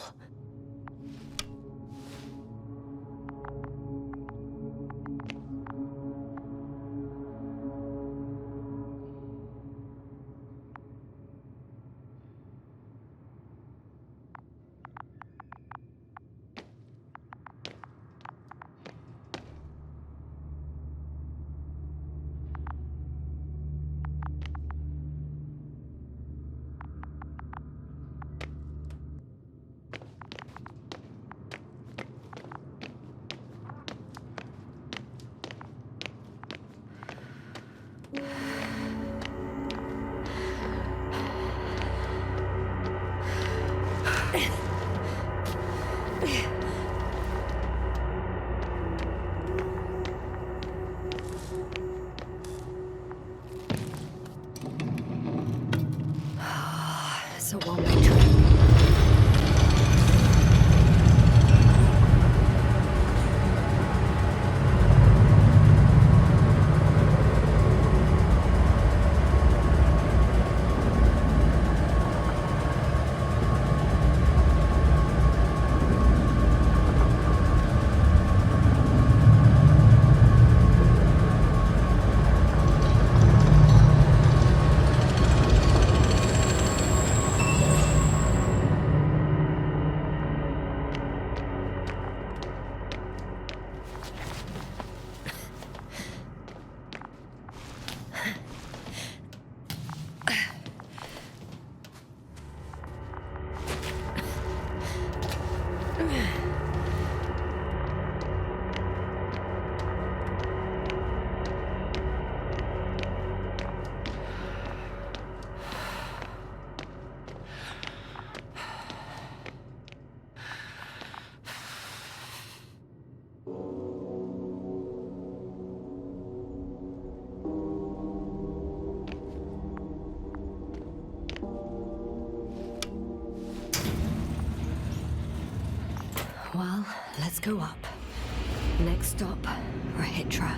It's a one-way trip. Well, let's go up. Next stop, Rahitra.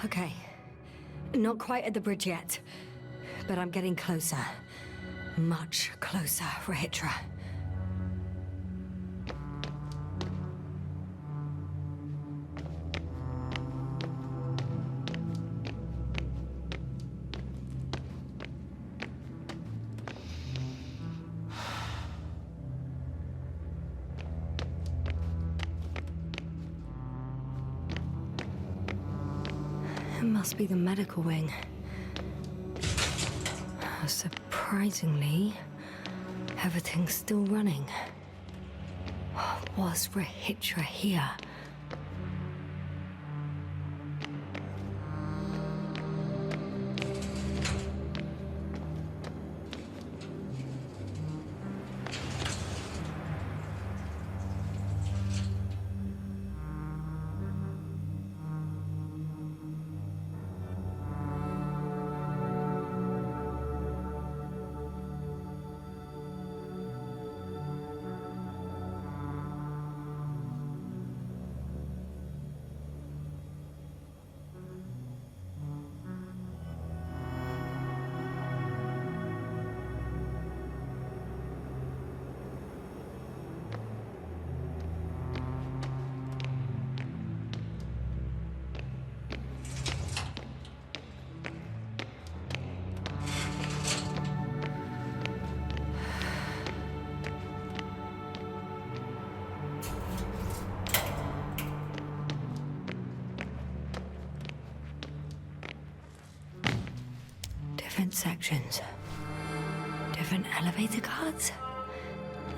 Okay. Not quite at the bridge yet. But I'm getting closer. Much closer, Rahitra. It must be the medical wing. Surprisingly, everything's still running. Was Rahitra here? Different sections. Different elevator cards.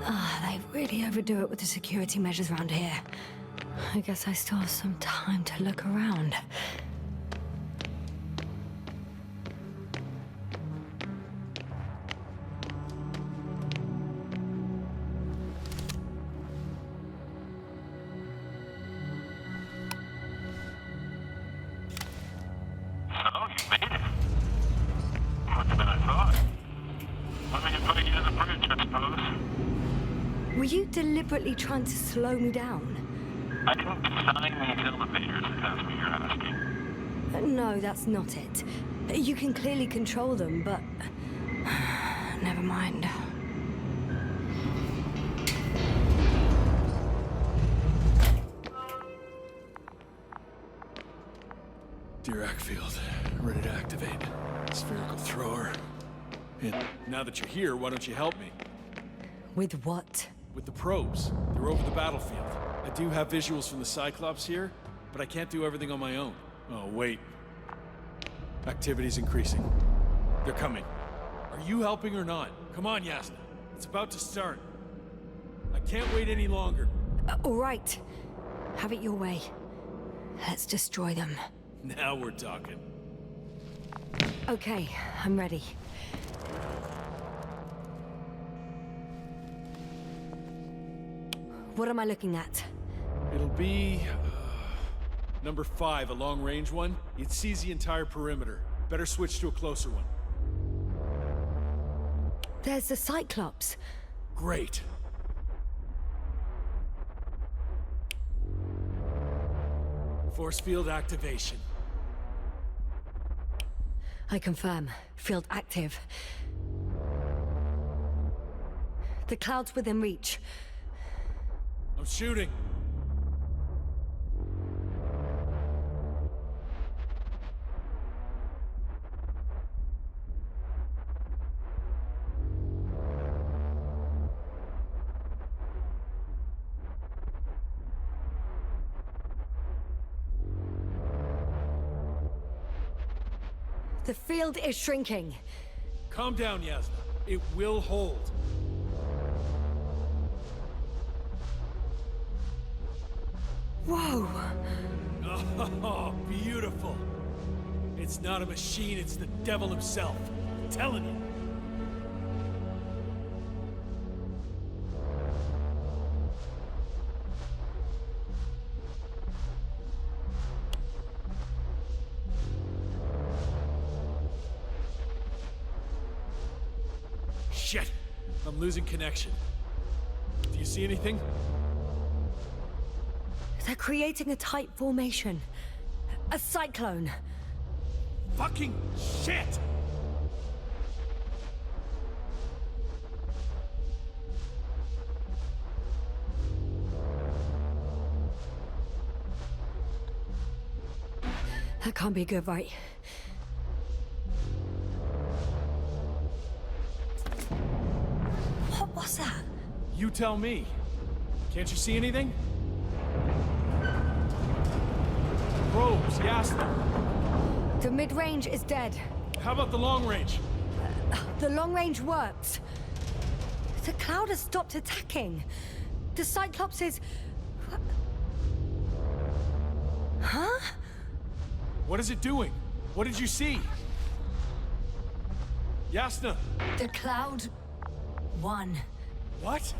They really overdo it with the security measures around here. I guess I still have some time to look around. So, you made it. Quicker than I thought. Let me put you to the bridge, I suppose. Were you deliberately trying to slow me down? I didn't design these elevators, if that's what you're asking. No, that's not it. You can clearly control them, but... Never mind. Dirac field, ready to activate. Spherical thrower. And now that you're here, why don't you help me? With what? With the probes. They're over the battlefield. I do have visuals from the Cyclops here, but I can't do everything on my own. Oh, wait. Activity's increasing. They're coming. Are you helping or not? Come on, Yasna. It's about to start. I can't wait any longer. All right. Have it your way. Let's destroy them. Now we're talking. Okay, I'm ready. What am I looking at? It'll be... number 5, a long-range one. It sees the entire perimeter. Better switch to a closer one. There's the Cyclops. Great. Force field activation. I confirm. Field active. The cloud's within reach. I'm shooting. The field is shrinking. Calm down, Yasna. It will hold. Whoa! Oh, beautiful. It's not a machine, it's the devil himself. I'm telling you. Shit! I'm losing connection. Do you see anything? They're creating a tight formation. A cyclone. Fucking shit! That can't be good, right? What was that? You tell me. Can't you see anything? Probes, Yasna. The mid-range is dead. How about the long range? The long range works. The cloud has stopped attacking. The Cyclops is... Huh? What is it doing? What did you see? Yasna! The cloud won. What?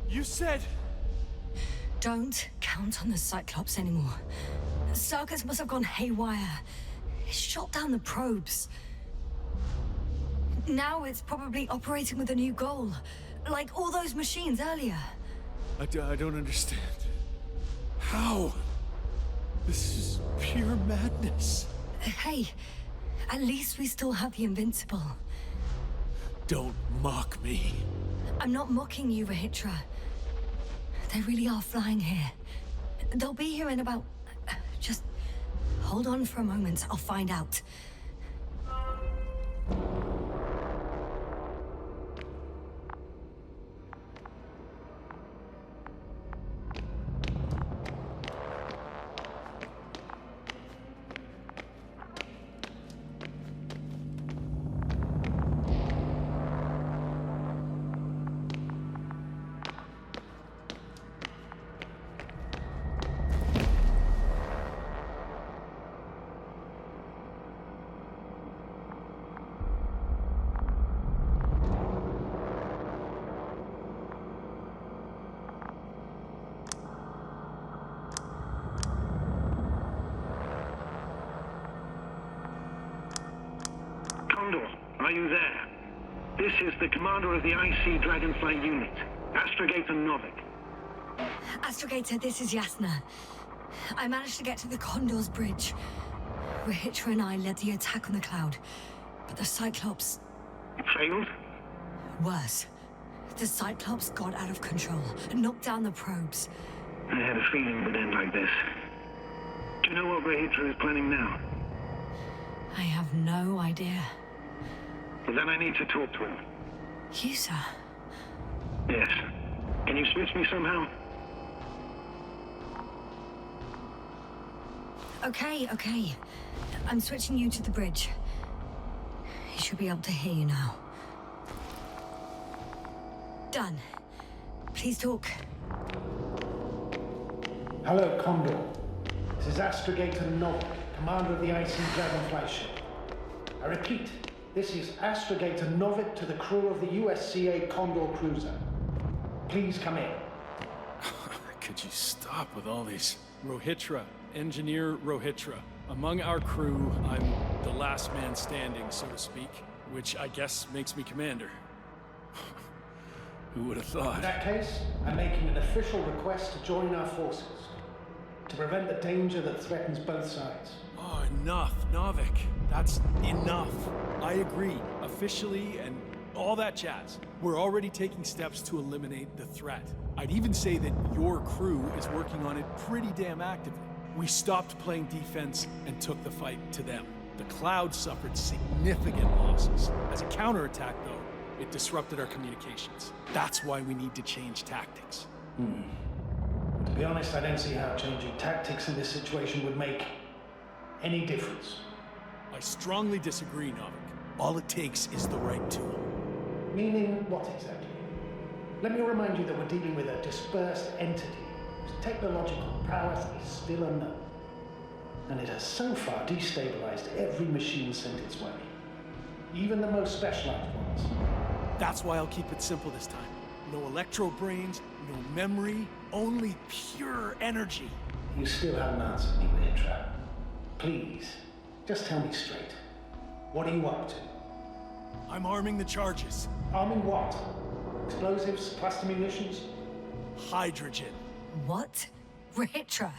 You said... Don't count on the Cyclops anymore. Circus must have gone haywire. It shot down the probes. Now it's probably operating with a new goal. Like all those machines earlier. I don't understand. How? This is pure madness. Hey, at least we still have the Invincible. Don't mock me. I'm not mocking you, Rahitra. They really are flying here. They'll be here in about... Just hold on for a moment. I'll find out. Condor, are you there? This is the commander of the IC Dragonfly unit, Astrogator Novik. Astrogator, this is Yasna. I managed to get to the Condor's bridge. Rahitra and I led the attack on the cloud, but the Cyclops... Failed? Worse. The Cyclops got out of control and knocked down the probes. I had a feeling it would end like this. Do you know what Rahitra is planning now? I have no idea. Well, then I need to talk to him. You, sir? Yes. Can you switch me somehow? Okay. I'm switching you to the bridge. He should be able to hear you now. Done. Please talk. Hello, Condor. This is Astrogator Novik, commander of the IC Dragonfly ship. I repeat, this is Astrogator Novik to the crew of the USCA Condor cruiser. Please come in. Could you stop with all these? Rohitra, Engineer Rohitra. Among our crew, I'm the last man standing, so to speak, which I guess makes me commander. Who would have thought? In that case, I'm making an official request to join our forces to prevent the danger that threatens both sides. Oh, enough, Novik. That's enough. I agree, officially, and all that jazz. We're already taking steps to eliminate the threat. I'd even say that your crew is working on it pretty damn actively. We stopped playing defense and took the fight to them. The Cloud suffered significant losses. As a counterattack, though, it disrupted our communications. That's why we need to change tactics. To be honest, I don't see how changing tactics in this situation would make any difference. I strongly disagree, Novik. All it takes is the right tool. Meaning what exactly? Let me remind you that we're dealing with a dispersed entity whose technological prowess is still unknown. And it has so far destabilized every machine sent its way. Even the most specialized ones. That's why I'll keep it simple this time. No electro brains, no memory, only pure energy. You still haven't answered me, Rahitra. Please, just tell me straight. What are you up to? I'm arming the charges. Arming what? Explosives, cluster munitions? Hydrogen. What? Rahitra?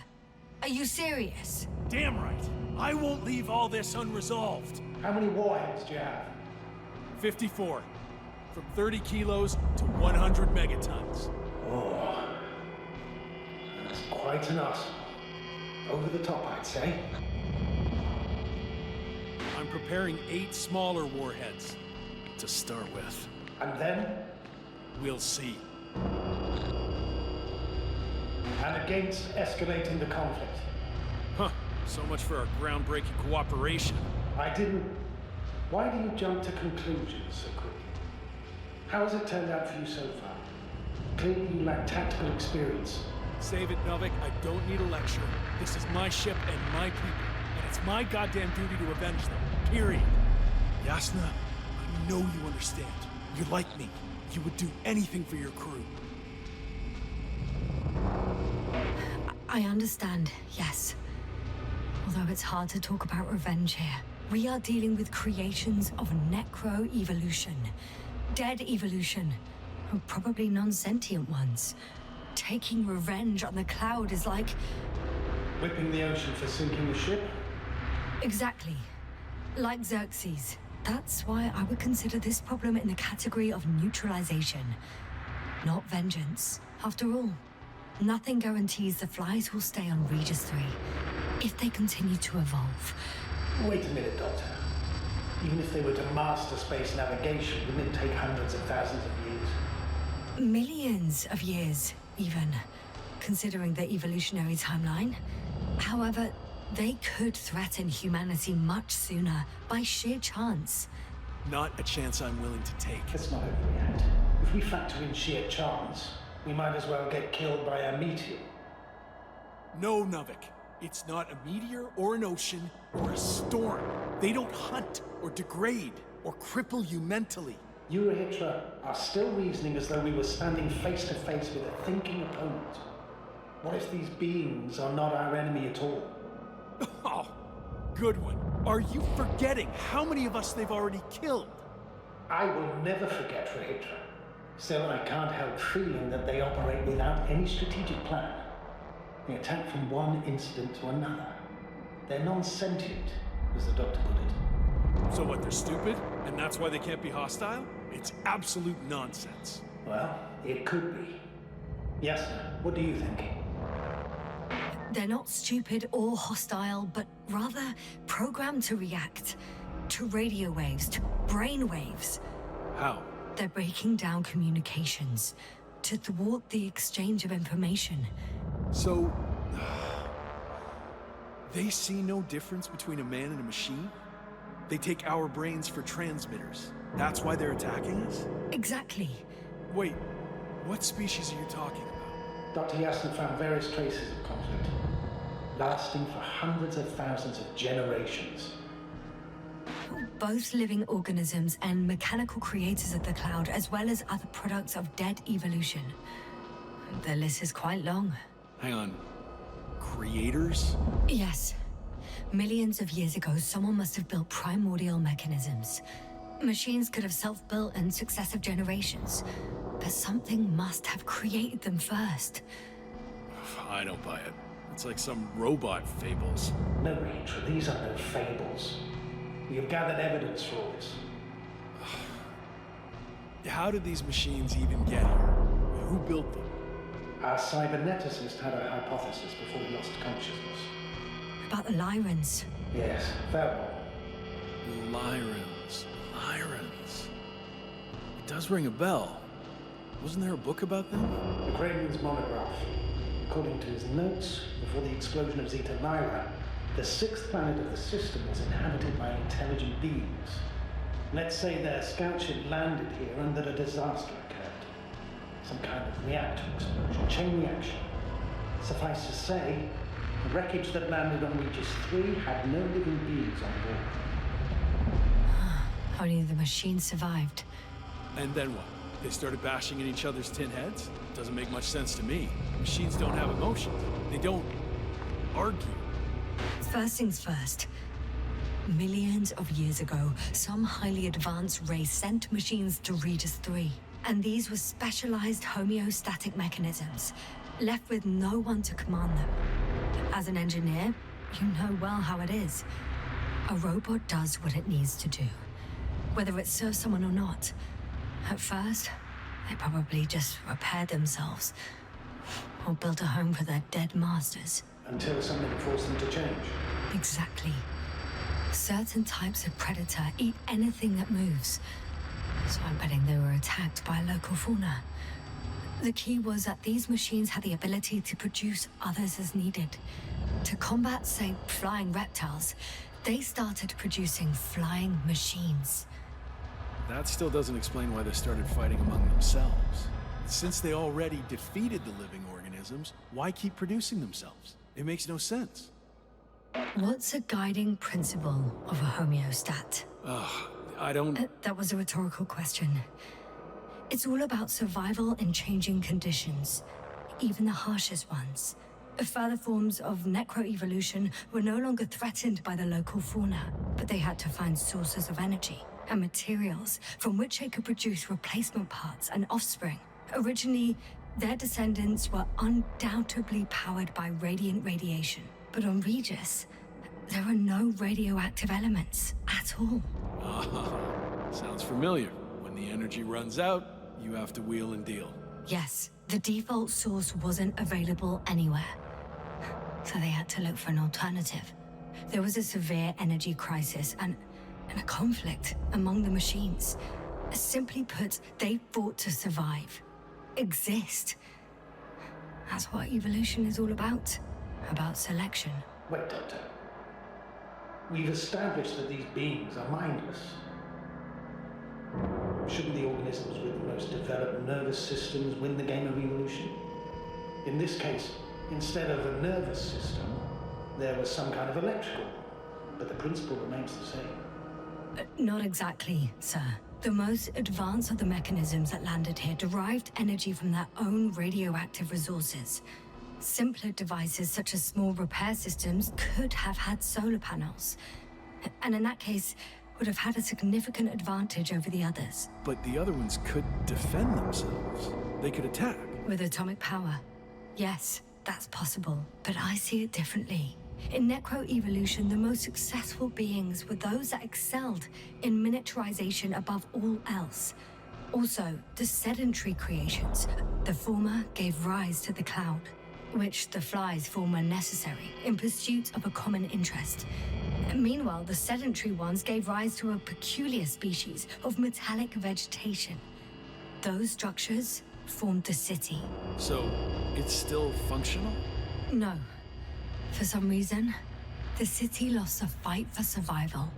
Are you serious? Damn right. I won't leave all this unresolved. How many warheads do you have? 54. From 30 kilos to 100 megatons. Oh, that's quite an arsenal. Over the top, I'd say. I'm preparing 8 smaller warheads to start with. And then? We'll see. And against escalating the conflict. Huh. So much for our groundbreaking cooperation. I didn't... Why do you jump to conclusions so quickly? How has it turned out for you so far? Clearly you lack tactical experience. Save it, Novik. I don't need a lecture. This is my ship and my people, and it's my goddamn duty to avenge them. Period. Yasna, I know you understand. You're like me. You would do anything for your crew. I understand, yes. Although it's hard to talk about revenge here. We are dealing with creations of necro-evolution. Dead evolution. Probably non-sentient ones. Taking revenge on the cloud is like... Whipping the ocean for sinking the ship? Exactly. Like Xerxes. That's why I would consider this problem in the category of neutralization. Not vengeance. After all, nothing guarantees the flies will stay on Regis 3 if they continue to evolve. Wait a minute, Doctor. Even if they were to master space navigation, wouldn't it take hundreds of thousands of years? Millions of years, even, considering the evolutionary timeline. However, they could threaten humanity much sooner, by sheer chance. Not a chance I'm willing to take. Let's not overreact. If we factor in sheer chance, we might as well get killed by a meteor. No, Novik. It's not a meteor or an ocean or a storm. They don't hunt or degrade or cripple you mentally. You, Hitra, are still reasoning as though we were standing face to face with a thinking opponent. What if these beings are not our enemy at all? Oh, good one. Are you forgetting how many of us they've already killed? I will never forget, Hitra. Still, I can't help feeling that they operate without any strategic plan. They attack from one incident to another. They're non-sentient, as the doctor put it. So what, they're stupid? And that's why they can't be hostile? It's absolute nonsense. Well, it could be. Yes, what do you think? They're not stupid or hostile, but rather programmed to react. To radio waves, to brain waves. How? They're breaking down communications to thwart the exchange of information. So... they see no difference between a man and a machine? They take our brains for transmitters. That's why they're attacking us? Exactly. Wait, what species are you talking about? Dr. Yasna found various traces of conflict, lasting for hundreds of thousands of generations. Both living organisms and mechanical creators of the cloud, as well as other products of dead evolution. The list is quite long. Hang on. Creators? Yes. Millions of years ago, someone must have built primordial mechanisms. Machines could have self-built in successive generations, but something must have created them first. I don't buy it. It's like some robot fables. No, Rachel, these are no fables. We have gathered evidence for all this. How did these machines even get here? Who built them? Our cyberneticist had a hypothesis before he lost consciousness. About the Lyrans. Yes, that one. Lyrans. It does ring a bell. Wasn't there a book about them? The Kraven's monograph. According to his notes, before the explosion of Zeta Lyra, the 6th planet of the system was inhabited by intelligent beings. Let's say their scout ship landed here and that a disaster occurred. Some kind of reactor explosion, chain reaction. Suffice to say, the wreckage that landed on Regis 3 had no living beings on board. Only the machine survived. And then what? They started bashing in each other's tin heads? Doesn't make much sense to me. Machines don't have emotions. They don't argue. First things first. Millions of years ago, some highly advanced race sent machines to Regis 3. And these were specialized homeostatic mechanisms, left with no one to command them. As an engineer, you know well how it is. A robot does what it needs to do, whether it serves someone or not. At first, they probably just repaired themselves, or built a home for their dead masters. Until something forced them to change. Exactly. Certain types of predator eat anything that moves. So I'm betting they were attacked by local fauna. The key was that these machines had the ability to produce others as needed. To combat, say, flying reptiles, they started producing flying machines. That still doesn't explain why they started fighting among themselves. Since they already defeated the living organisms, why keep producing themselves? It makes no sense. What's a guiding principle of a homeostat? I don't... That was a rhetorical question. It's all about survival in changing conditions, even the harshest ones. Further forms of necroevolution were no longer threatened by the local fauna, but they had to find sources of energy and materials from which they could produce replacement parts and offspring. Originally, their descendants were undoubtedly powered by radiant radiation. But on Regis, there are no radioactive elements at all. Sounds familiar. When the energy runs out, you have to wheel and deal. Yes, the default source wasn't available anywhere. So they had to look for an alternative. There was a severe energy crisis and a conflict among the machines. Simply put, they fought to survive. Exist. That's what evolution is all about. About selection. Wait, Doctor. We've established that these beings are mindless. Shouldn't the organisms with the most developed nervous systems win the game of evolution? In this case, instead of a nervous system, there was some kind of electrical, but the principle remains the same. Not exactly, sir. The most advanced of the mechanisms that landed here derived energy from their own radioactive resources. Simpler devices such as small repair systems could have had solar panels. And in that case, would have had a significant advantage over the others. But the other ones could defend themselves. They could attack. With atomic power. Yes, that's possible. But I see it differently. In necroevolution, the most successful beings were those that excelled in miniaturization above all else. Also, the sedentary creations. The former gave rise to the cloud, which the flies form when necessary, in pursuit of a common interest. Meanwhile, the sedentary ones gave rise to a peculiar species of metallic vegetation. Those structures formed the city. So, it's still functional? No. For some reason, the city lost the fight for survival.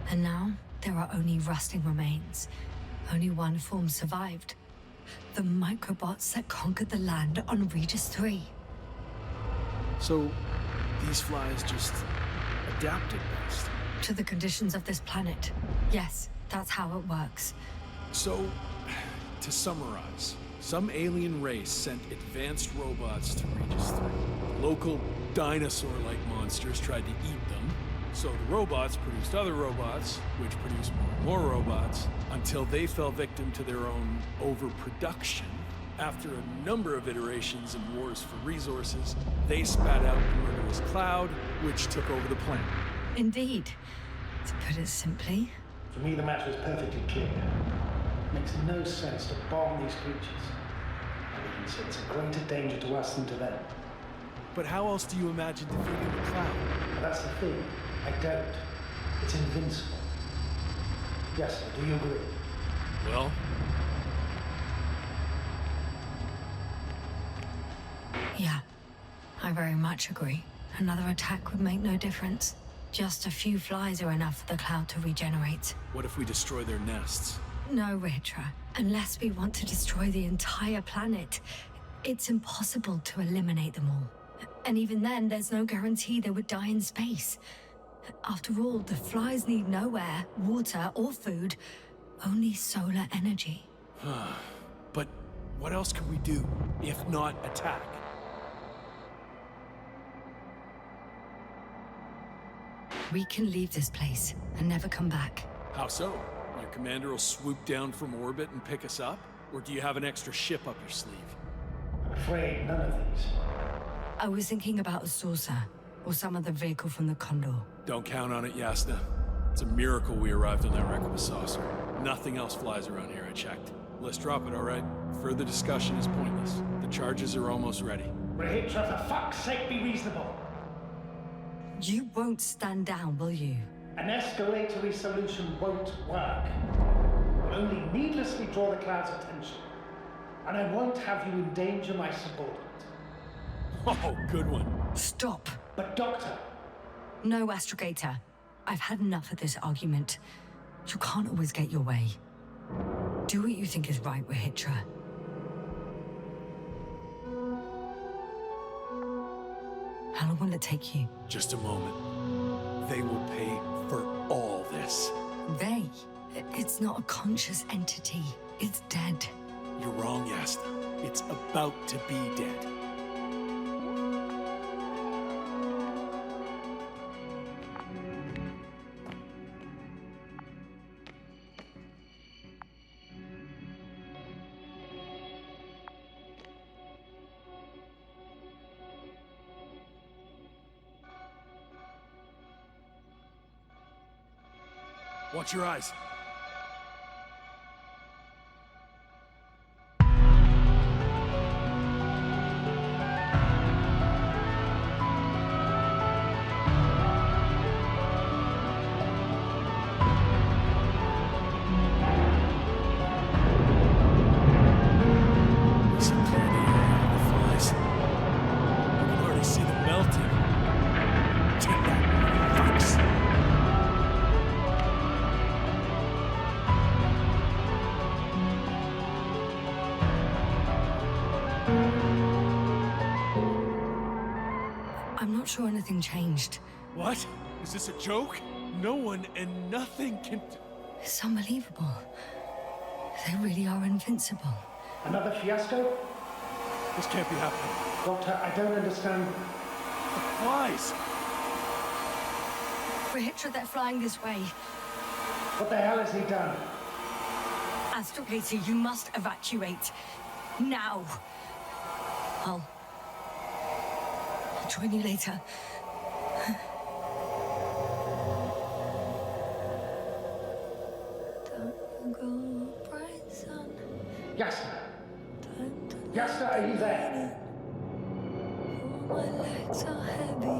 And now, there are only rusting remains. Only one form survived. The microbots that conquered the land on Regis 3. So, these flies just adapted best? To the conditions of this planet. Yes, that's how it works. So, to summarize, some alien race sent advanced robots to Regis 3. Local dinosaur-like monsters tried to eat them, so the robots produced other robots, which produced more and more robots, until they fell victim to their own overproduction. After a number of iterations and wars for resources, they spat out the murderous cloud, which took over the planet. Indeed. To put it simply. For me, the matter is perfectly clear. It makes no sense to bomb these creatures. I mean, it's a greater danger to us than to them. But how else do you imagine defeating the cloud? That's the thing. I don't. It's invincible. Yes, sir, do you agree? Well, Yeah, I very much agree. Another attack would make no difference. Just a few flies are enough for the cloud to regenerate. what if we destroy their nests? No, Ritra. Unless we want to destroy the entire planet, it's impossible to eliminate them all. And even then, there's no guarantee they would die in space. After all, the flies need no air, water, or food, only solar energy. But what else can we do, if not attack? We can leave this place and never come back. How so? Your commander will swoop down from orbit and pick us up? Or do you have an extra ship up your sleeve? I'm afraid none of these. I was thinking about a saucer, or some other vehicle from the Condor. Don't count on it, Yasna. It's a miracle we arrived on that wreck of a saucer. Nothing else flies around here, I checked. Let's drop it, all right? Further discussion is pointless. The charges are almost ready. Rahitra, for fuck's sake, be reasonable. You won't stand down, will you? An escalatory solution won't work. It will only needlessly draw the cloud's attention. And I won't have you endanger my subordinate. Oh, good one. Stop. But Doctor, No, Astrogator. I've had enough of this argument. You can't always get your way. Do what you think is right, Wahitra. How long will it take you? Just a moment. They will pay for all this. They? It's not a conscious entity. It's dead. You're wrong, Yasta. It's about to be dead. Watch your eyes. Listen clear the air, the flies. I can already see them melting. Take that, fucks. I'm not sure anything changed. What? Is this a joke? No one and nothing can... It's unbelievable. They really are invincible. another fiasco? This can't be happening. Doctor, I don't understand. The flies! Wahitra, they're flying this way. What the hell has he done? Astrogator, you must evacuate. Now. I'll join you later. Don't go, bright sun. Yasta! Yasta, are you there? My legs are heavy.